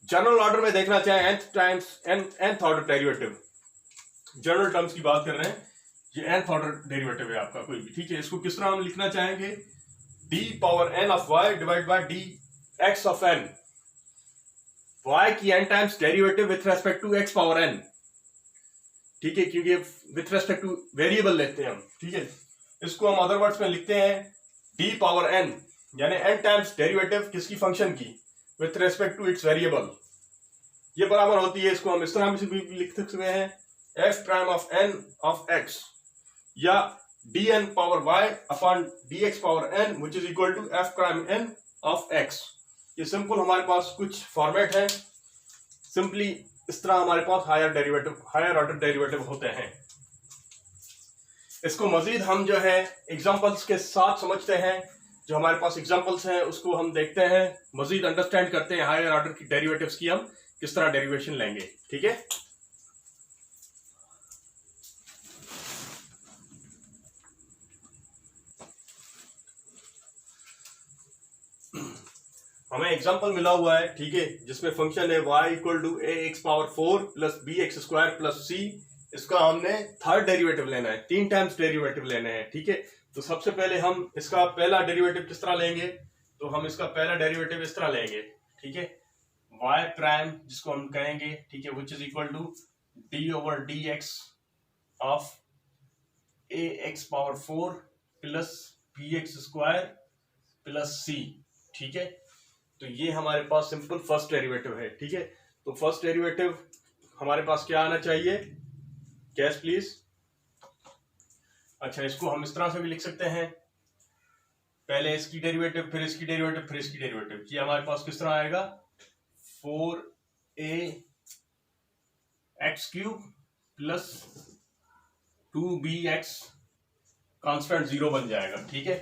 जनरल ऑर्डर में देखना चाहें nth order derivative, general terms की बात कर रहे हैं, ये nth ऑर्डर डेरिवेटिव है आपका कोई भी, ठीक है। इसको किस तरह हम लिखना चाहेंगे, d power n of y divide by d x of n, y की n times derivative with respect to x power n, ठीक है, क्योंकि विथ रेस्पेक्ट टू वेरिएबल लेते हैं हम, ठीक है। इसको हम अदर वर्ड्स में लिखते हैं d पावर n यानी n टाइम्स डेरिवेटिव किसकी, फंक्शन की, with respect to its variable, ये बराबर होती है, इसको हम इस तरह भी लिख सकते हैं, f prime of n of x या dn power y upon dx power n which is equal to f prime n of x। ये सिंपल हमारे पास कुछ फॉर्मेट है, सिंपली इस तरह हमारे पास हायर ऑर्डर डेरिवेटिव होते हैं। इसको मजीद हम जो है एग्जांपल्स के साथ समझते हैं, जो हमारे पास एग्जांपल्स हैं उसको हम देखते हैं, मजीद अंडरस्टैंड करते हैं हायर ऑर्डर की डेरिवेटिव्स की हम किस तरह डेरिवेशन लेंगे। ठीक है, हमें एग्जांपल मिला हुआ है, ठीक है, जिसमें फंक्शन है y equal to a x power 4 plus b x square plus c. इसका हमने थर्ड डेरिवेटिव लेना है, 3 टाइम्स डेरिवेटिव लेने हैं। ठीक है, तो सबसे पहले हम इसका पहला डेरिवेटिव किस तरह लेंगे, तो हम इसका पहला डेरिवेटिव इस तरह लेंगे। ठीक है, y प्राइम जिसको हम कहेंगे, ठीक है, which is equal to d over d x of a x power 4 plus b x square plus c. ठीक है, तो ये हमारे पास सिंपल फर्स्ट डेरिवेटिव है। ठीक है, तो फर्स्ट डेरिवेटिव हमारे पास क्या आना चाहिए, कैश प्लीज। अच्छा, इसको हम इस तरह से भी लिख सकते हैं, पहले इसकी डेरिवेटिव फिर इसकी डेरिवेटिव फिर इसकी डेरिवेटिव। ये हमारे पास किस तरह आएगा, 4a x cube plus 2bx constant 0 बन जाएगा। ठीक है,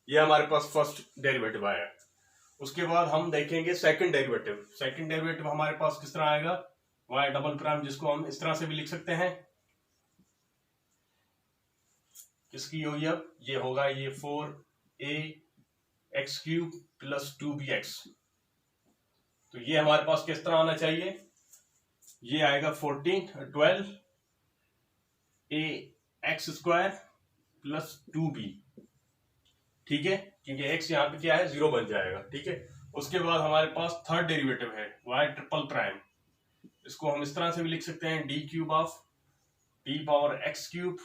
ये हमारे पास फर्स्ट डेरिवेटिव आया। उसके बाद हम देखेंगे सेकंड डेरिवेटिव। सेकंड डेरिवेटिव हमारे पास किस तरह आएगा, y डबल प्राइम जिसको हम इस तरह से भी लिख सकते हैं, किसकी होगी अब, ये होगा ये 4a x cube plus 2bx। तो ये हमारे पास किस तरह आना चाहिए, ये आएगा 12 a x square plus 2b। ठीक है, क्योंकि x यहाँ पे क्या है, 0 बन जाएगा। ठीक है, उसके बाद हमारे पास थर्ड डेरिवेटिव है y ट्रिपल प्राइम, इसको हम इस तरह से भी लिख सकते हैं, D cube of D power x cube,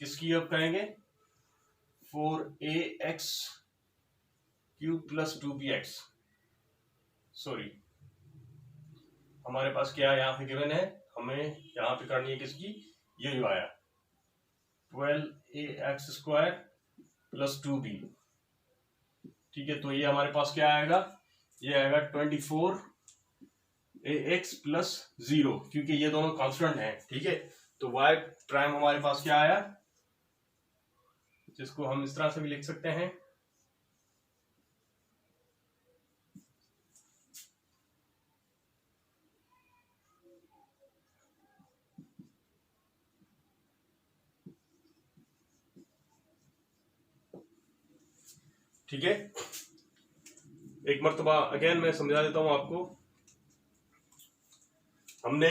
किसकी अब कहेंगे, 4a x cube plus 2bx। Sorry, हमारे पास क्या है, यहाँ पे गिवन है, हमें यहाँ पे करनी है किसकी, ये जो आया 12a x square plus 2b। ठीक है, तो ये हमारे पास क्या आएगा, ये आएगा 24a एक्स प्लस 0, क्योंकि ये दोनों कांस्टेंट हैं। ठीक है, तो y प्राइम हमारे पास क्या आया, जिसको हम इस तरह से भी लिख सकते हैं, ठीक है, एक मर्तबा अगेन मैं समझा देता हूं आपको। हमने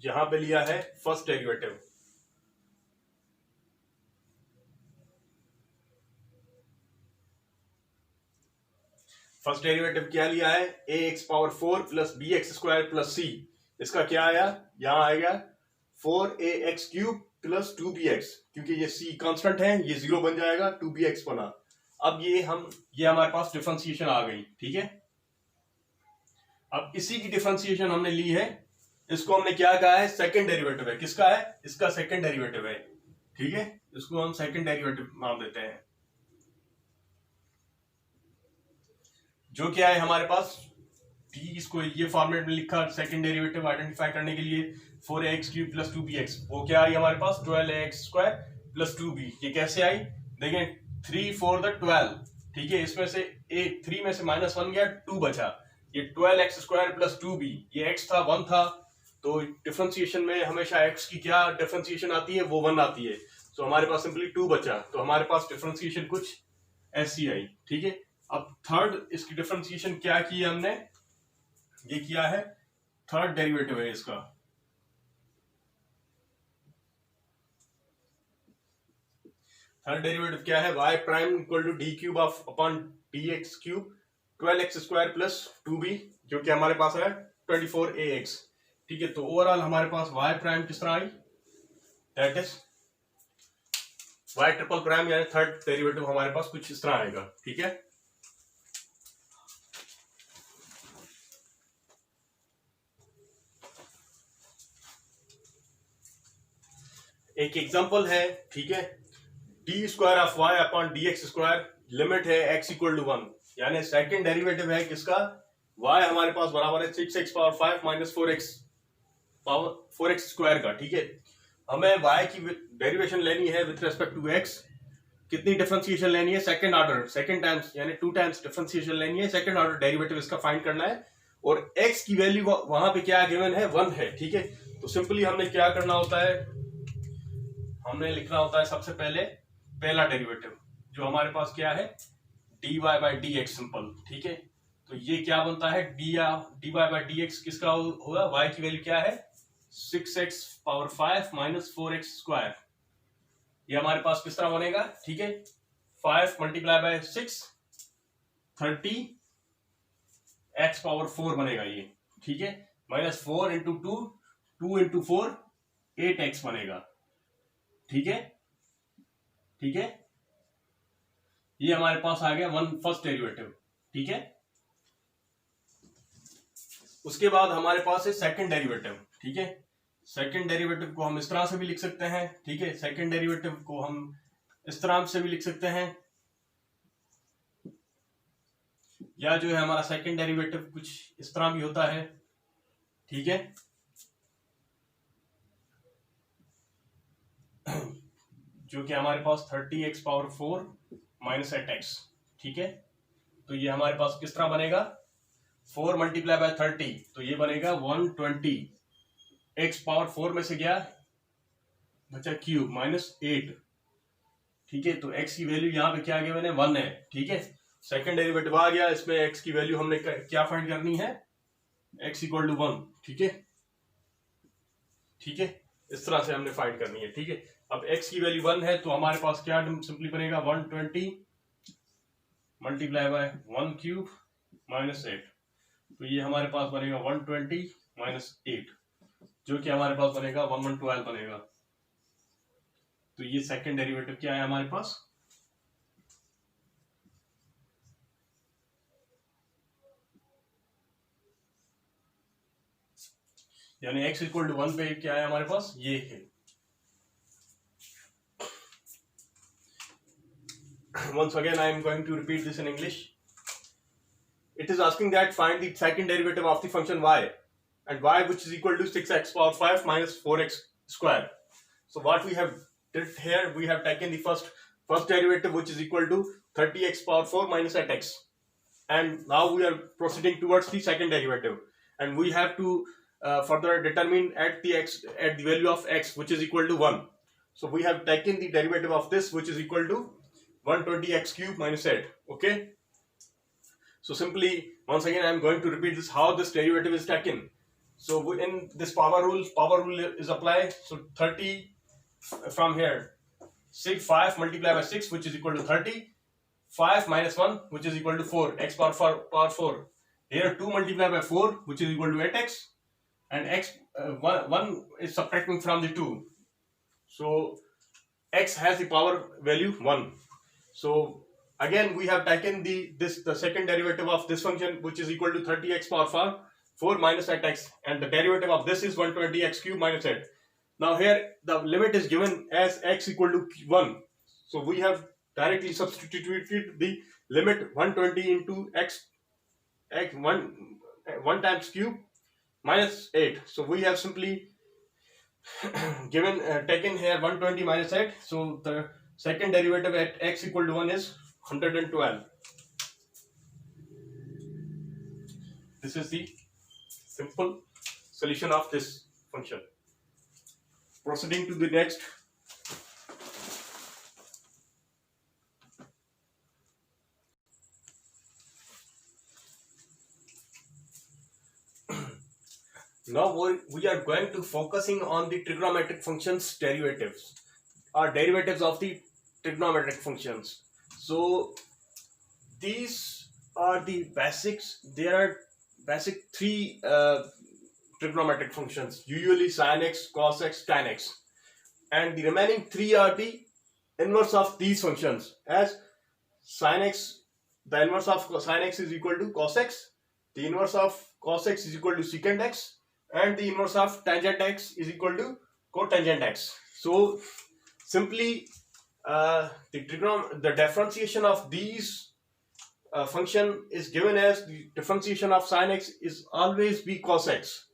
यहां पे लिया है फर्स्ट डेरिवेटिव, फर्स्ट डेरिवेटिव क्या लिया है, a x power 4 plus b x square plus c. इसका क्या आया, यहां आएगा 4a x cube plus 2bx, क्योंकि ये c कांस्टेंट है, ये 0 बन जाएगा, 2bx बना। अब ये हमारे पास डिफरेंशिएशन आ गई। ठीक है, अब इसी की डिफरेंशिएशन हमने ली है, इसको हमने क्या कहा है, सेकंड डेरिवेटिव है। किसका है, इसका सेकंड डेरिवेटिव है। ठीक है, इसको हम सेकंड डेरिवेटिव नाम देते हैं, जो क्या है हमारे पास t, इसको ये फॉर्मेट में लिखा सेकंड डेरिवेटिव आइडेंटिफाई करने के लिए, 4ax क्यूब प्लस 2bx। वो क्या आई हमारे पास, 12ax स्क्वायर प्लस 2b। ये कैसे आई, देखें, 3 4 12। ठीक है, इसमें से 3 में से -1 गया, 2 बचा, ये 12x स्क्वायर प्लस 2b। ये x था, 1 था, तो डिफरेंशिएशन में हमेशा x की क्या डिफरेंशिएशन आती है, वो 1 आती है। तो हमारे पास सिंपली 2 बचा, तो हमारे पास डिफरेंशिएशन कुछ ऐसी आई। ठीक है, अब थर्ड इसकी डिफरेंशिएशन क्या की है हमने, ये किया है थर्ड डेरिवेटिव है इसका। थर्ड डेरिवेटिव क्या है, y prime equal to d cube of upon d x cube 12x square plus 2b, जो कि हमारे पास है 24ax। ठीक है, तो ओवरऑल हमारे पास y प्राइम किस तरह आई, that is y triple prime, यानी थर्ड डेरिवेटिव हमारे पास कुछ इस तरह आएगा। ठीक है, एक एग्जांपल है, ठीक है, d square of y upon d x square, limit है x इक्वल टू 1, यानी सेकंड डेरिवेटिव है किसका, y हमारे पास बराबर है 6x power 5 minus 4x square का, ठीक है। हमें y की डेरिवेशन लेनी है विथ रेस्पेक्ट टू x, कितनी डिफरेंशिएशन लेनी है, सेकंड ऑर्डर, सेकंड टाइम्स यानी 2 टाइम्स डिफरेंशिएशन लेनी है, सेकंड ऑर्डर डेरिवेटिव इसका फाइंड करना है, और x की वैल्यू वहां पे क्या गिवन है, 1 है, ठीक है। तो सिंपली हमने क्या करना होता है, हमने लिखना होता है सबसे पहले पहला डेरिवेटिव जो हमारे पास क्या है, dy by d x, simple, ठीक है। तो ये क्या बनता है, dy बाई डी एक्स किसका होगा, y की वैल्यू क्या है 6x power 5 minus 4x square, ये हमारे पास किस तरह बनेगा, ठीक है, 5 मल्टीप्लाई बाय 6 30 x पावर 4 बनेगा ये, ठीक है, माइनस 4 इंटू 2 इंटू 4 8x बनेगा, ठीक है, ठीक है। ये हमारे पास आ गया फर्स्ट डेरिवेटिव, ठीक है। उसके बाद हमारे पास है सेकंड डेरिवेटिव, ठीक है। सेकंड डेरिवेटिव को हम इस तरह से भी लिख सकते हैं, ठीक है, सेकंड डेरिवेटिव को हम इस तरह से भी लिख सकते हैं, या जो है हमारा सेकंड डेरिवेटिव कुछ इस तरह भी होता है, ठीक है, जो कि हमारे पास 30x पावर 4 माइनस 8x, ठीक है। तो ये हमारे पास किस तरह बनेगा, 4 मल्टीप्लाई बाय 30, तो ये बनेगा 120, x पावर 4 में से गया बचा क्यूब माइनस 8, ठीक है। तो x की वैल्यू यहाँ पे क्या गया मैंने, 1 है, ठीक है। सेकंड डेरिवेटिव आ गया, इसमें x की वैल्यू हमने क्या फाइंड करनी है, x इक्वल टू 1, ठीक है, ठीक है, इस तरह से हमने फाइंड करनी है, ठीक है। अब x की वैल्यू 1 है तो हमारे पास क्या सिंपली बनेगा 120 मल्टीप्लाई बाय 1 क्यूब माइनस 8, तो ये हमारे पास बनेगा 120 माइनस 8, जो कि हमारे पास बनेगा 1112 बनेगा। तो ये सेकंड डेरिवेटिव क्या है हमारे पास, यानी x इक्वल टू 1 पे क्या है हमारे पास, ये है। Once again I am going to repeat this in English. It is asking that find the second derivative of the function y, and y which is equal to 6x power 5 minus 4x square. So what we have did here, we have taken the first derivative which is equal to 30x power 4 minus 8x, and now we are proceeding towards the second derivative, and we have to further determine at the value of x which is equal to 1. So we have taken the derivative of this which is equal to 120x cube minus 8, okay. So simply once again I am going to repeat this, how this derivative is taken. So in this power rule is applied. So 30 from here, 5 multiplied by 6 which is equal to 30, 5 minus 1 which is equal to 4, x power 4, here 2 multiplied by 4 which is equal to 8x, and x 1 is subtracting from the 2, so x has the power value 1. So again we have taken the second derivative of this function which is equal to 30x power 4 minus 8x, and the derivative of this is 120x cube minus 8. Now here the limit is given as x equal to 1, so we have directly substituted the limit 120 into x 1 times cube minus 8. So we have simply taken here 120 minus 8, so the second derivative at x equal to 1 is 112. This is the simple solution of this function. Proceeding to the next. Now we are going to focusing on the trigonometric functions derivatives, or derivatives of the trigonometric functions. So these are the basics. There are basic 3 trigonometric functions, usually sin x, cos x, tan x, and the remaining 3 are the inverse of these functions, as sin x, the inverse of sin x is equal to cos x, the inverse of cos x is equal to secant x, and the inverse of tangent x is equal to cotangent x. So simply the differentiation of these function is given as the differentiation of sin x is always be cos x.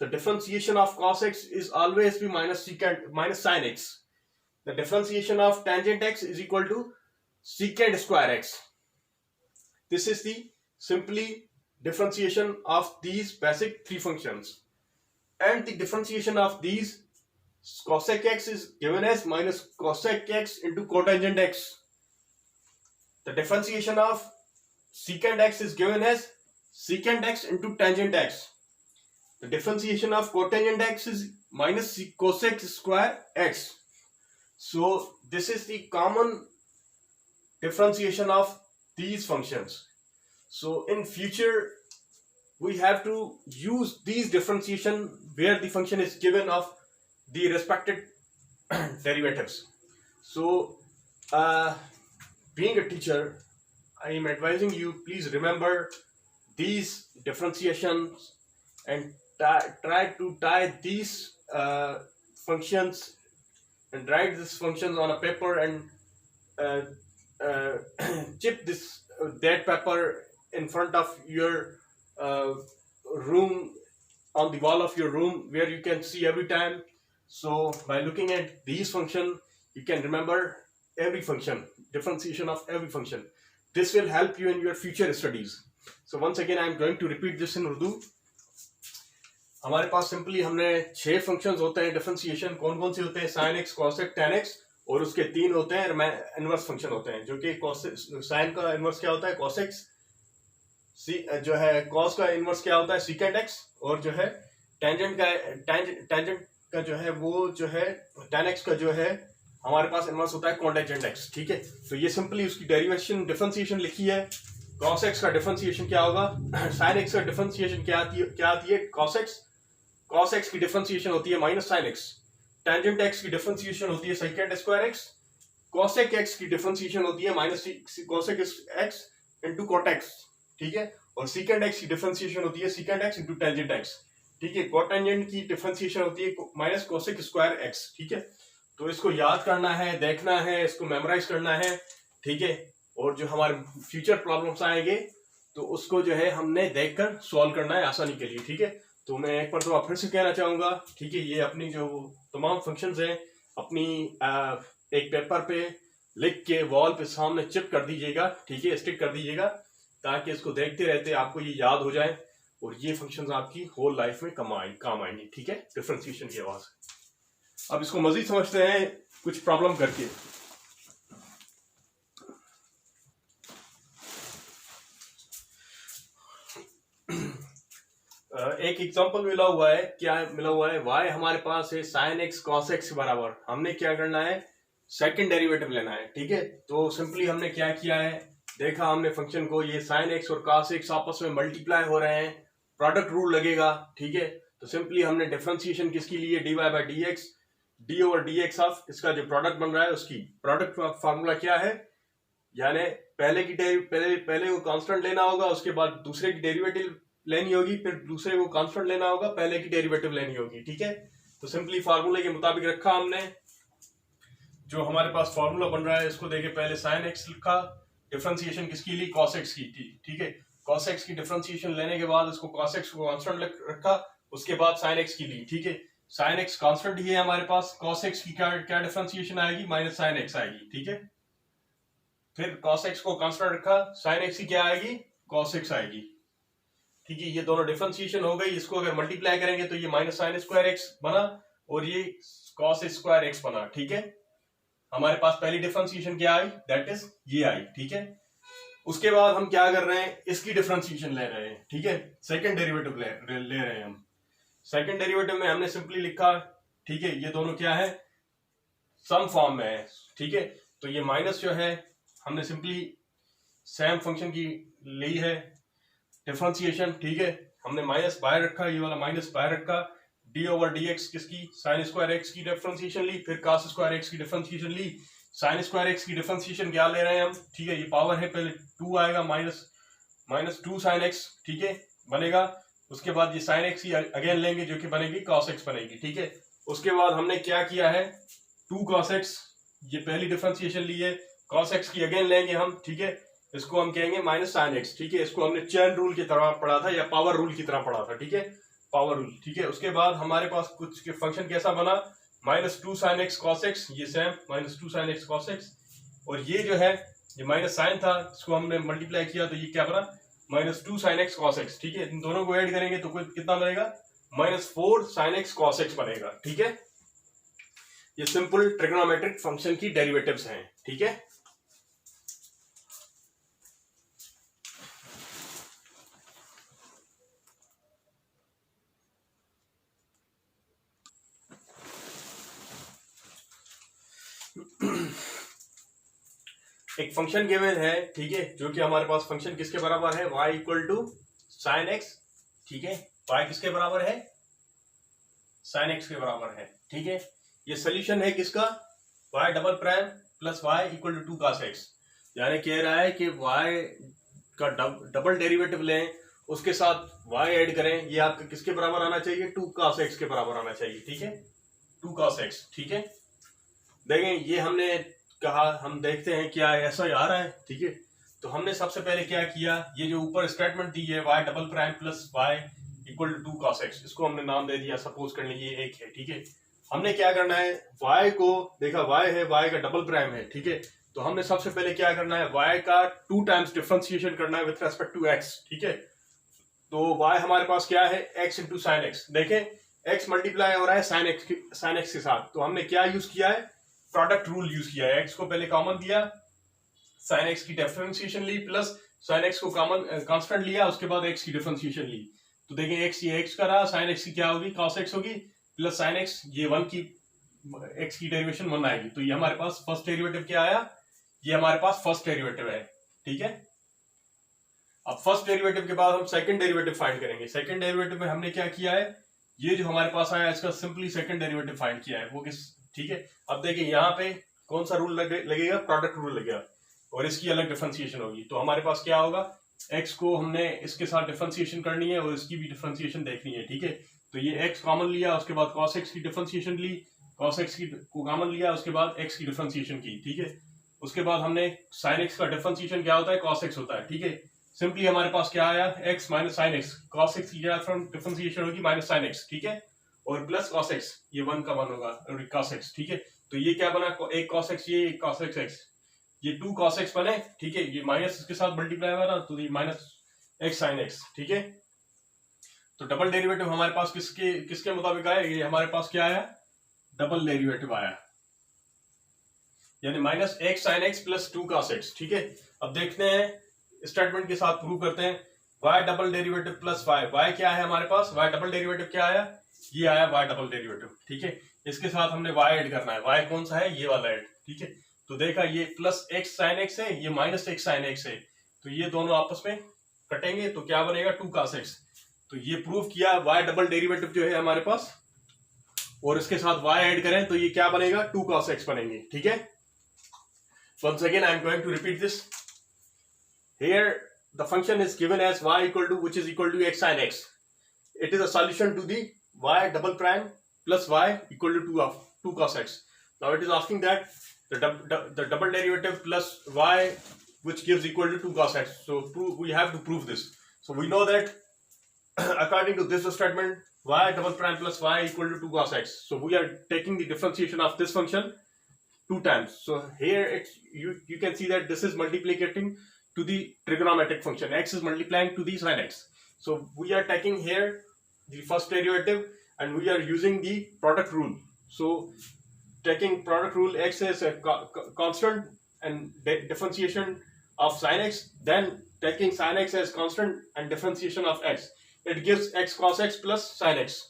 The differentiation of cos x is always be minus sin x. The differentiation of tangent x is equal to secant square x. This is the simply differentiation of these basic three functions. And the differentiation of these cosec x is given as minus cosec x into cotangent x. The differentiation of secant x is given as secant x into tangent x. The differentiation of cotangent x is minus cosec square x. So this is the common differentiation of these functions. So in future we have to use these differentiation where the function is given of the respected derivatives. So being a teacher, I am advising you, please remember these differentiations and try to tie these functions and write these functions on a paper and chip that paper in front of your room, on the wall of your room, where you can see every time. So by looking at these function, you can remember every function, differentiation of every function. This will help you in your future studies. So once again I am going to repeat this in Urdu. हमारे पास simply हमने 6 functions होते हैं differentiation. कौन कौन से होते हैं? sin x, cos x, tan x, और उसके 3 होते हैं इनवर्स फंक्शन होते हैं, जो कि sin का इनवर्स क्या होता है? cos x. जो है cos का इनवर्स क्या होता है? secant x. और जो है टेंजेंट का जो है वो जो है tan x का जो है हमारे पास इनवर्स होता है cotangent x. ठीक है, तो ये सिंपली उसकी डेरिवेशन डिफरेंशिएशन लिखी है. cos x का डिफरेंशिएशन क्या होगा? sin x का डिफरेंशिएशन क्या आती है? cos x की डिफरेंशिएशन होती है minus sin x. Tangent x की डिफरेंशिएशन होती है secant square x. cosec x की डिफरेंशिएशन होती है minus cosec x into cot x. ठीक है, और secant x की डिफरेंशिएशन होती है secant x into tangent x. ठीक है, कोटेंजेंट की डिफरेंशिएशन होती है माइनस cosec स्क्वायर x. ठीक है, तो इसको याद करना है, देखना है, इसको मेमोराइज करना है. ठीक है, और जो हमारे फ्यूचर प्रॉब्लम्स आएंगे तो उसको जो है हमने देखकर सॉल्व करना है आसानी के लिए. ठीक है, तो मैं एक बार तो फिर से कहना चाहूंगा, ठीक है, ये अपनी जो तमाम फंक्शंस हैं अपनी एक पेपर पे लिख के वॉल पे सामने चिप कर दीजिएगा. ठीक है, स्टिक कर दीजिएगा, ताकि इसको देखते रहते आपको ये याद हो जाए और ये फंक्शंस आपकी होल लाइफ में काम आएंगी. ठीक है, डिफरेंशिएशन की आवाज. अब इसको मजीद समझते हैं कुछ प्रॉब्लम करके. एक एग्जांपल मिला हुआ है. क्या मिला हुआ है? y हमारे पास है sin x cos x बराबर. हमने क्या करना है? सेकंड डेरिवेटिव लेना है. ठीक है, तो सिंपली हमने क्या किया है, देखा हमने फंक्शन को, ये sin x और cos x आपस में मल्टीप्लाई हो रहे हैं, प्रोडक्ट रूल लगेगा. ठीक है, तो सिंपली हमने डिफरेंशिएशन किसकी ली है? dy by dx, d over dx of इसका जो प्रोडक्ट बन रहा है उसकी प्रोडक्ट फार्मूला क्या है? यानी पहले को कांस्टेंट लेना होगा, उसके बाद दूसरे की डेरिवेटिव लेनी होगी, फिर दूसरे को कांस्टेंट लेना होगा, पहले की डेरिवेटिव लेनी होगी. ठीक है, तो सिंपली फार्मूले के मुताबिक रखा हमने. जो हमारे पास फार्मूला बन रहा है इसको देखे, पहले sin x लिखा, डिफरेंशिएशन किसकी ली? cos x की. ठीक है, cos x की डिफरेंशिएशन लेने के बाद उसको cos x को कांस्टेंट रखा, उसके बाद sin x की ली. ठीक है, sin x कांस्टेंट ही है हमारे पास, cos x की क्या डिफरेंशिएशन आएगी? माइनस sin x आएगी. ठीक है, फिर cos x को कांस्टेंट रखा, sin x की क्या आएगी? cos x आएगी. ठीक है, ये दोनों डिफरेंशिएशन हो गई. इसको अगर मल्टीप्लाई करेंगे तो ये माइनस sin स्क्वायर x बना और ये cos स्क्वायर x बना. ठीक है, हमारे पास पहली डिफरेंशिएशन क्या आई? दैट इज ये आई. ठीक है, उसके बाद हम क्या कर रहे हैं? इसकी डिफरेंशिएशन ले रहे हैं. ठीक है, सेकंड डेरिवेटिव ले रहे हैं हम. सेकंड डेरिवेटिव में हमने सिंपली लिखा, ठीक है, ये दोनों क्या है? सम फॉर्म में है. ठीक है, तो ये माइनस जो है हमने सिंपली सेम फंक्शन की ली है डिफरेंशिएशन. ठीक है, हमने माइनस बाहर रखा, ये वाला माइनस बाहर रखा, d ओवर dx किसकी? sin स्क्वायर x की डिफरेंशिएशन ली, फिर cos स्क्वायर x की डिफरेंशिएशन ली. sin स्क्वायर x की डिफरेंशिएशन क्या ले रहे हैं हम? ठीक है, ये पावर है, पहले 2 आएगा, माइनस 2 sin x. ठीक है, बनेगा. उसके बाद ये sin x ही अगेन लेंगे, जो कि बनेगी cos x बनेगी. ठीक है, उसके बाद हमने क्या किया है? 2 cos x, ये पहली डिफरेंशिएशन ली है, cos x की अगेन लेंगे हम, ठीक है, इसको हम कहेंगे माइनस साइन x, ठीक है, इसको हमने चेन रूल की तरह पढ़ा था या पावर रूल की तरह पढ़ा था, ठीक है, पावर रूल, ठीक है। उसके बाद हमारे पास कुछ फंक्शन कैसा बना, minus 2 sine x cos x, ये same minus 2 sine x cos x, और ये जो है ये माइनस साइन था, इसको हमने मल्टीप्लाई किया तो ये क्या बना, minus 2 sine x cos x, ठीक है। इन दोनों को ऐड करेंगे तो कितना बनेगा, minus 4 sign x cos x बनेगा, ठीक है। ये सिंपल ट्रिग्नोमेट्रिक फंक्शन की डेरिवेटिव्स हैं, ठीक है। एक फंक्शन गिवन है, ठीक है, जो कि हमारे पास फंक्शन किसके बराबर है, y equal to sine x, ठीक है, y किसके बराबर है, साइन एक्स के बराबर है, ठीक है। ये सोल्यूशन है किसका, y double prime plus y equal to 2 cos x, यानी कह रहा है कि y का डबल डेरिवेटिव लें, उसके साथ y ऐड करें, ये आपके किसके बराबर आना चाहिए, 2 cos x के बराबर आना चाहिए, ठीक है, 2 cos x, ठीक है। देखें ये हमने कहा, हम देखते हैं क्या ऐसा ही आ रहा है, ठीक है। तो हमने सबसे पहले क्या किया, ये जो ऊपर स्टेटमेंट दी है y double prime plus y equal to 2 cos x, इसको हमने नाम दे दिया, सपोज कर लीजिए एक है, ठीक है। हमने क्या करना है, y को देखा y है, y का डबल प्राइम है, ठीक है। तो हमने सबसे पहले क्या करना है, y का 2 टाइम्स डिफरेंशिएशन करना है विथ रेस्पेक्ट टू x, ठीक है। तो y हमारे पास क्या है, x इंटू साइन एक्स, देखें x मल्टीप्लाई हो रहा है साइन एक्स के साथ, तो हमने क्या यूज किया है, प्रोडक्ट रूल यूज किया है, x को पहले कॉमन दिया, साइन x की डिफरेंशिएशन ली, प्लस साइन x को कॉमन कांस्टेंट लिया, उसके बाद x की डिफरेंशिएशन ली। तो देखें x ये x का रहा, साइन x की क्या होगी, cos x होगी, प्लस साइन x, ये 1 की x की डेरिवेशन 1 आएगी, तो ये हमारे पास फर्स्ट डेरिवेटिव क्या आया, ये हमारे पास फर्स्ट डेरिवेटिव है, ठीक है। अब फर्स्ट डेरिवेटिव के बाद हम सेकंड डेरिवेटिव फाइंड करेंगे। सेकंड डेरिवेटिव में हमने क्या किया है, ये जो हमारे पास आया इसका सिंपली सेकंड डेरिवेटिव फाइंड किया है, वो किस, ठीक है। अब देखिए यहाँ पे कौन सा रूल लगेगा, प्रोडक्ट रूल लगेगा, और इसकी अलग डिफरेंशिएशन होगी। तो हमारे पास क्या होगा, x को हमने इसके साथ डिफरेंशिएशन करनी है और इसकी भी डिफरेंशिएशन देखनी है, ठीक है। तो ये x कॉमन लिया, उसके बाद cos x की डिफरेंशिएशन ली, cos x की को कॉमन लिया, उसके बाद x की डिफरेंशिएशन की, ठीक है। उसके बाद हमने sin x का डिफरेंशिएशन क्या होता है, cos x होता है, ठीक है। सिंपली हमारे पास क्या आया, x minus sine x, cos x की डिफरेंशिएशन होगी माइनस साइन एक्स, ठीक है, और प्लस cos x, ये 1 का 1 होगा, और cos x, ठीक है। तो ये क्या बना, एक cos x, ये एक cos x, ये 2 cos x बने, ठीक है, ये माइनस इसके साथ मल्टीप्लाई हुआ ना, तो ये माइनस x sin x, ठीक है। तो डबल डेरिवेटिव हमारे पास किसके किसके मुताबिक आया, ये हमारे पास क्या आया, डबल डेरिवेटिव आया, यानी minus x sin x plus 2 cos x, ठीक है। अब देखते हैं स्टेटमेंट के साथ प्रूव करते हैं, y double derivative plus y क्या है हमारे पास, y डबल डेरिवेटिव क्या आया, ये आया y डबल डेरिवेटिव, ठीक है। इसके साथ हमने y ऐड करना है, y कौन सा है, ये वाला ऐड, ठीक है। तो देखा ये प्लस x sin x है, ये माइनस x sin x है, तो ये दोनों आपस में कटेंगे तो क्या बनेगा, 2 cos x। तो ये प्रूव किया, y डबल डेरिवेटिव जो है हमारे पास, और इसके साथ y ऐड करें तो ये क्या बनेगा, 2 cos x बनेंगे, ठीक है। Once again I am going to repeat this. Here the function is given as y equal to, which is equal to x sin x. It is a solution to the y double prime plus y equal to 2 cos x. Now it is asking that the double derivative plus y which gives equal to 2 cos x. So we have to prove this. So we know that according to this statement, y double prime plus y equal to 2 cos x. So we are taking the differentiation of this function 2 times. So here it's you can see that this is multiplicating to the trigonometric function, x is multiplying to the sin x. So we are taking here the first derivative and we are using the product rule. So taking product rule, x is a constant and differentiation of sin x, then taking sin x as constant and differentiation of x, it gives x cos x plus sin x,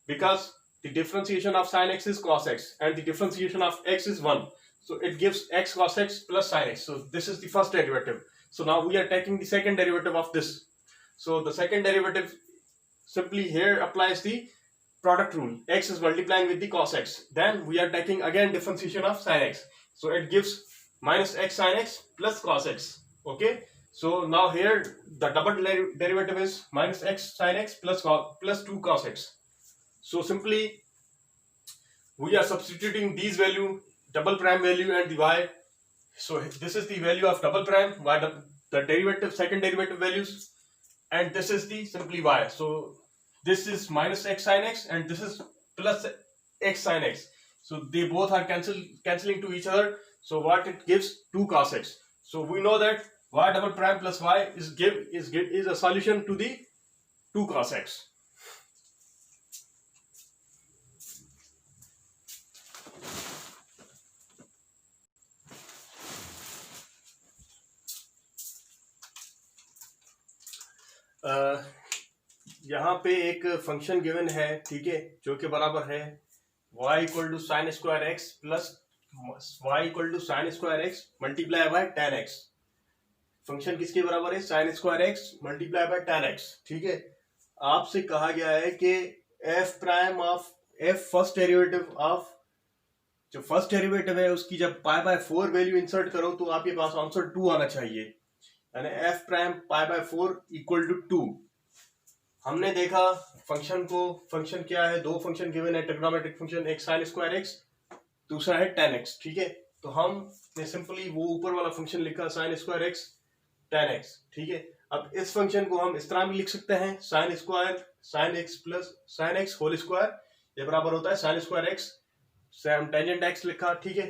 because the differentiation of sin x is cos x and the differentiation of x is 1. So it gives x cos x plus sin x. So this is the first derivative. So now we are taking the second derivative of this. So the second derivative, simply here applies the product rule. X is multiplying with the cos x. Then we are taking again differentiation of sin x. So it gives minus x sin x plus cos x. Okay. So now here the double derivative is minus x sin x plus 2 cos x. So simply we are substituting these value, double prime value and the y. So this is the value of double prime, y, the derivative, second derivative values, and this is the simply y. So this is minus x sin x and this is plus x sin x. So they both are cancelling to each other. So what it gives? 2 cos x. So we know that y double prime plus y is a solution to the 2 cos x. यहाँ पे एक function given है, ठीक है, जो कि बराबर है y equal to sine square x plus y equal to sine square x multiply by ten x. Function किसके बराबर है? Sine square x multiply by ten x. ठीक है, आपसे कहा गया है कि f prime of f first derivative of, जो फर्स्ट डेरिवेटिव है उसकी जब पाई बाय 4 वैल्यू इंसर्ट करो तो आपके पास आंसर 2 आना चाहिए, यानी f prime pi by 4 equal to 2. हमने देखा फंक्शन को, फंक्शन क्या है? दो फंक्शन गिवन है ट्रिग्नोमेट्रिक फंक्शन, एक साइन स्क्वायर एक्स, दूसरा है tan x. ठीक है, तो हमने सिंपली वो ऊपर वाला फंक्शन लिखा sign square x tan x. ठीक है, अब इस फंक्शन को हम इस तरह भी लिख सकते हैं, sine square sine x plus sine x whole square, ये बराबर होता है sine square x same tangent x लिखा. ठीक है,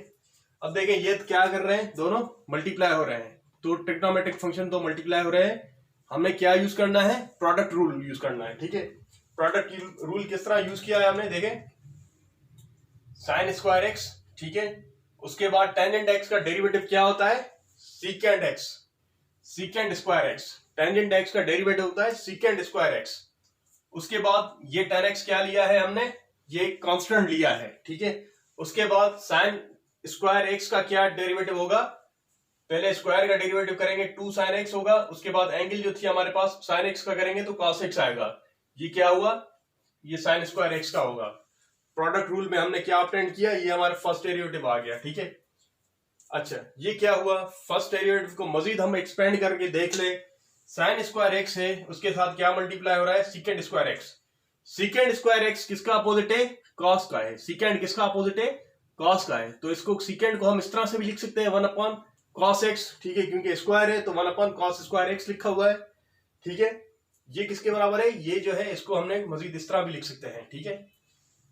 अब देखें ये क्या कर रहे हैं, दोनों मल्टीप्लाई हो रहे हैं, तो ट्रिग्नोमेट्रिक फंक्शन तो मल्टीप्लाई हो रहे हैं. हमने क्या यूज करना है? प्रोडक्ट रूल यूज करना है. ठीक है, प्रोडक्ट रूल किस तरह यूज किया है हमने, देखें साइन स्क्वायर एक्स, ठीक है, उसके बाद टेंजेंट एक्स का डेरिवेटिव क्या होता है? सीकेंड x, secant square x. Tangent x का डेरिवेटिव होता है सीकेंड स्क्वायर एक्स. उसके बाद ये टेन एक्स क्या लिया है हमने? ये कांस्टेंट लिया है. ठीक है, उसके बाद साइन स्क्वायर एक्स का क्या डेरिवेटिव होगा? पहले स्क्वायर का डेरिवेटिव करेंगे 2 sin x होगा, उसके बाद एंगल जो थी हमारे पास sin x का करेंगे तो cos x आएगा. ये क्या हुआ? ये sin स्क्वायर x का होगा. प्रोडक्ट रूल में हमने क्या ऑब्टेन किया? ये हमारा फर्स्ट डेरिवेटिव आ गया. ठीक है, अच्छा ये क्या हुआ? फर्स्ट डेरिवेटिव को मजीद हम एक्सपेंड करके देख ले. sin स्क्वायर x है, उसके साथ क्या मल्टीप्लाई हो रहा है? Secant square x. Secant square x किसका अपोजिट है? cos का है. सीकेंड किसका अपोजिट है? cos का है. तो इसको सीकेंड को हम इस तरह से भी लिख सकते हैं 1 अपॉन cos x. ठीक है, क्योंकि स्क्वायर है तो 1 अपॉन cos स्क्वायर x लिखा हुआ है. ठीक है, ये किसके बराबर है? ये जो है इसको हमने मजीद इस तरह भी लिख सकते हैं. ठीक है,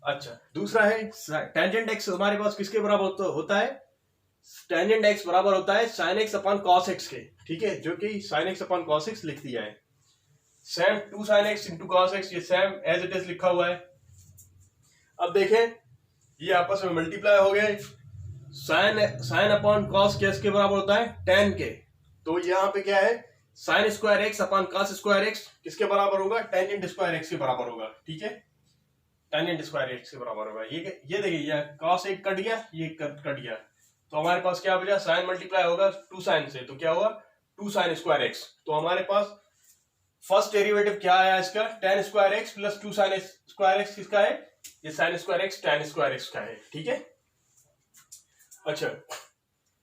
अच्छा दूसरा है टेंजेंट x हमारे पास किसके बराबर होता है? टेंजेंट x बराबर होता है sin x upon cos x के. ठीक है, जो कि sin x upon cos x लिख दिया है. Same 2 sin x into cos x, ये सेम एज इट इज लिखा हुआ है. अब देखें ये आपस में मल्टीप्लाई हो गए. साइन अपॉन कॉस के बराबर होता है tan के. तो यहाँ पे क्या है? Sine square x upon cos square x किसके बराबर होगा? टेंजेंट स्क्वायर एक्स के बराबर होगा. ठीक है, टेंजेंट स्क्वायर एक्स के बराबर होगा. ये देखिए ये कॉस एक कट गया, ये कट गया, तो हमारे पास क्या बचा? साइन मल्टीप्लाई होगा 2 साइन से, तो क्या हुआ? 2 साइन स्क्वायर एक्स. तो हमारे पास फर्स्ट डेरिवेटिव क्या आया इसका? tan square x plus 2 sign square x किसका है? ये sign square x tan square x का है. ठीक है, अच्छा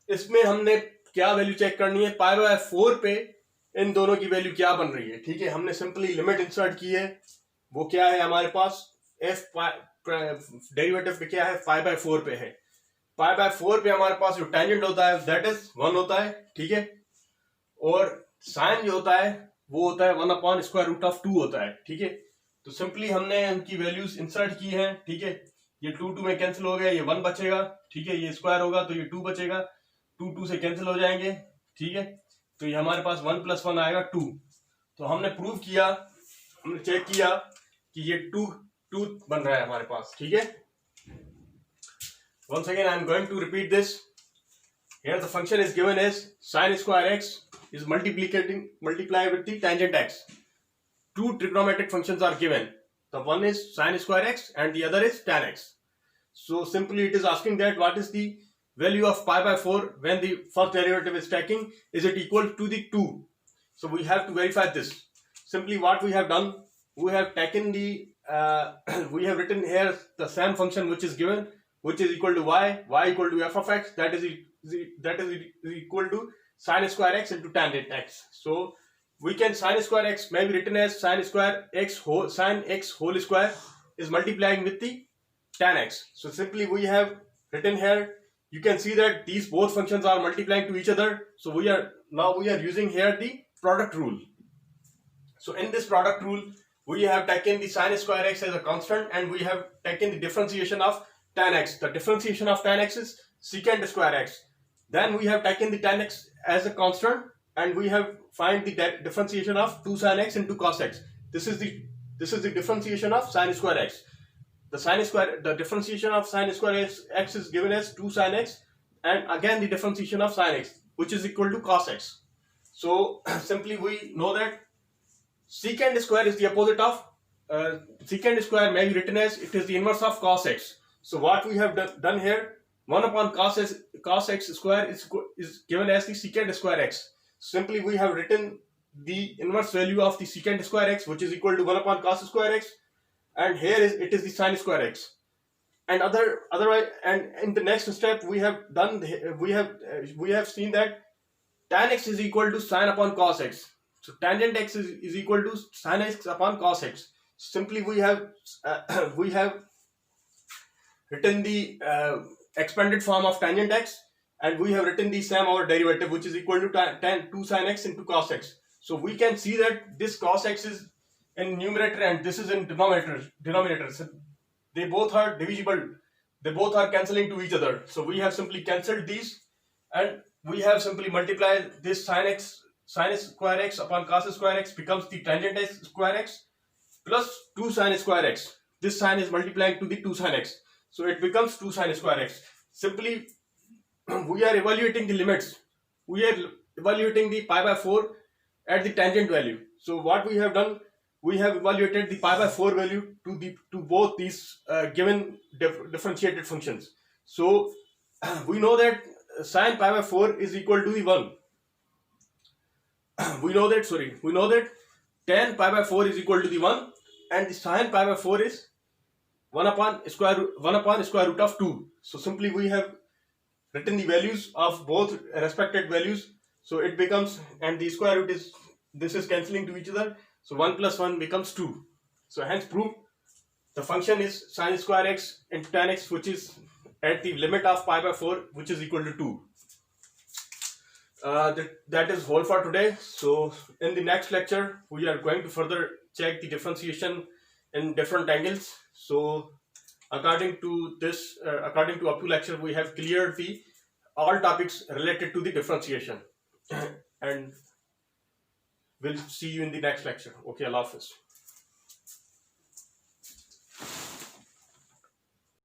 इसमें हमने क्या वैल्यू चेक करनी है? पाई बाय 4 पे इन दोनों की वैल्यू क्या बन रही है. ठीक है, हमने सिंपली लिमिट इंसर्ट की है. वो क्या है हमारे पास? एफ डेरिवेटिव पे क्या है? पाई बाय 4 पे है. पाई बाय 4 पे हमारे पास जो टेंजेंट होता है दैट इज 1 होता है. ठीक है, और साइन जो होता है वो होता है 1 अपॉन स्क्वायर रूट ऑफ 2 होता है. ठीक है, तो सिंपली हमने उनकी वैल्यूज इंसर्ट की है. ठीक है, ये 2 में कैंसिल हो गया, ये 1 बचेगा. ठीक है, ये स्क्वायर होगा तो ये 2 बचेगा, 2 से कैंसिल हो जाएंगे. ठीक है, तो ये हमारे पास 1 + 1 आएगा 2. तो हमने प्रूव किया, हमने चेक किया कि ये 2 बन रहा है हमारे पास. ठीक है, once again I am going to repeat this. Here the function is given as sin square x is multiply with the tangent x. Two trigonometric functions are given. The one is sin square x and the other is tan x. So simply it is asking that what is the value of pi by 4 when the first derivative is taking? Is it equal to the 2? So we have to verify this. Simply what we have done, we have taken the we have written here the same function which is given, which is equal to y equal to f of x, that is equal to sin square x into tangent x. So we can sin square x may be written as sin square x whole sin x whole square is multiplying with the tan x. So simply we have written here, you can see that these both functions are multiplying to each other. So we are using here the product rule. So in this product rule, we have taken the sine square x as a constant, and we have taken the differentiation of tan x. The differentiation of tan x is secant square x. Then we have taken the tan x as a constant, and we have find the differentiation of 2 sin x into cos x. This is the differentiation of sine square x. The differentiation of sine square x is given as 2 sin x, and again the differentiation of sine x, which is equal to cos x. So simply we know that secant square is the opposite of secant square may be written as it is the inverse of cos x. So what we have done here, 1 upon cos x square is given as the secant square x. Simply we have written the inverse value of the secant square x, which is equal to 1 upon cos square x, and here it is the sine square x. And otherwise, and in the next step we have seen that tan x is equal to sine upon cos x. So tangent x is equal to sine x upon cos x. Simply we have written the expanded form of tangent x, and we have written the sum over derivative, which is equal to tan 2 sin x into cos x. So we can see that this cos x is in numerator and this is in denominator. So they both are divisible. They both are cancelling to each other. So we have simply cancelled these, and we have simply multiplied this sine square x upon cos square x becomes the tangent x square x plus 2 sine square x. This sine is multiplying to the 2 sine x. So it becomes 2 sine square x. Simply we are evaluating the limits. We are evaluating the pi by 4 at the tangent value. So what we have done, we have evaluated the pi by 4 value to both these given differentiated functions. So we know that sine pi by 4 is equal to the 1. We know that tan pi by 4 is equal to the 1, and the sine pi by 4 is 1 upon square root of 2. So simply we have written the values of both respected values. So it becomes, and the square root is, this is cancelling to each other. So 1 plus 1 becomes 2. So hence prove the function is sine square x into tan x, which is at the limit of pi by 4, which is equal to 2. That is all for today. So in the next lecture, we are going to further check the differentiation in different angles. So according to up to lecture, we have cleared all topics related to the differentiation, and we'll see you in the next lecture. Okay, Allah Hafiz.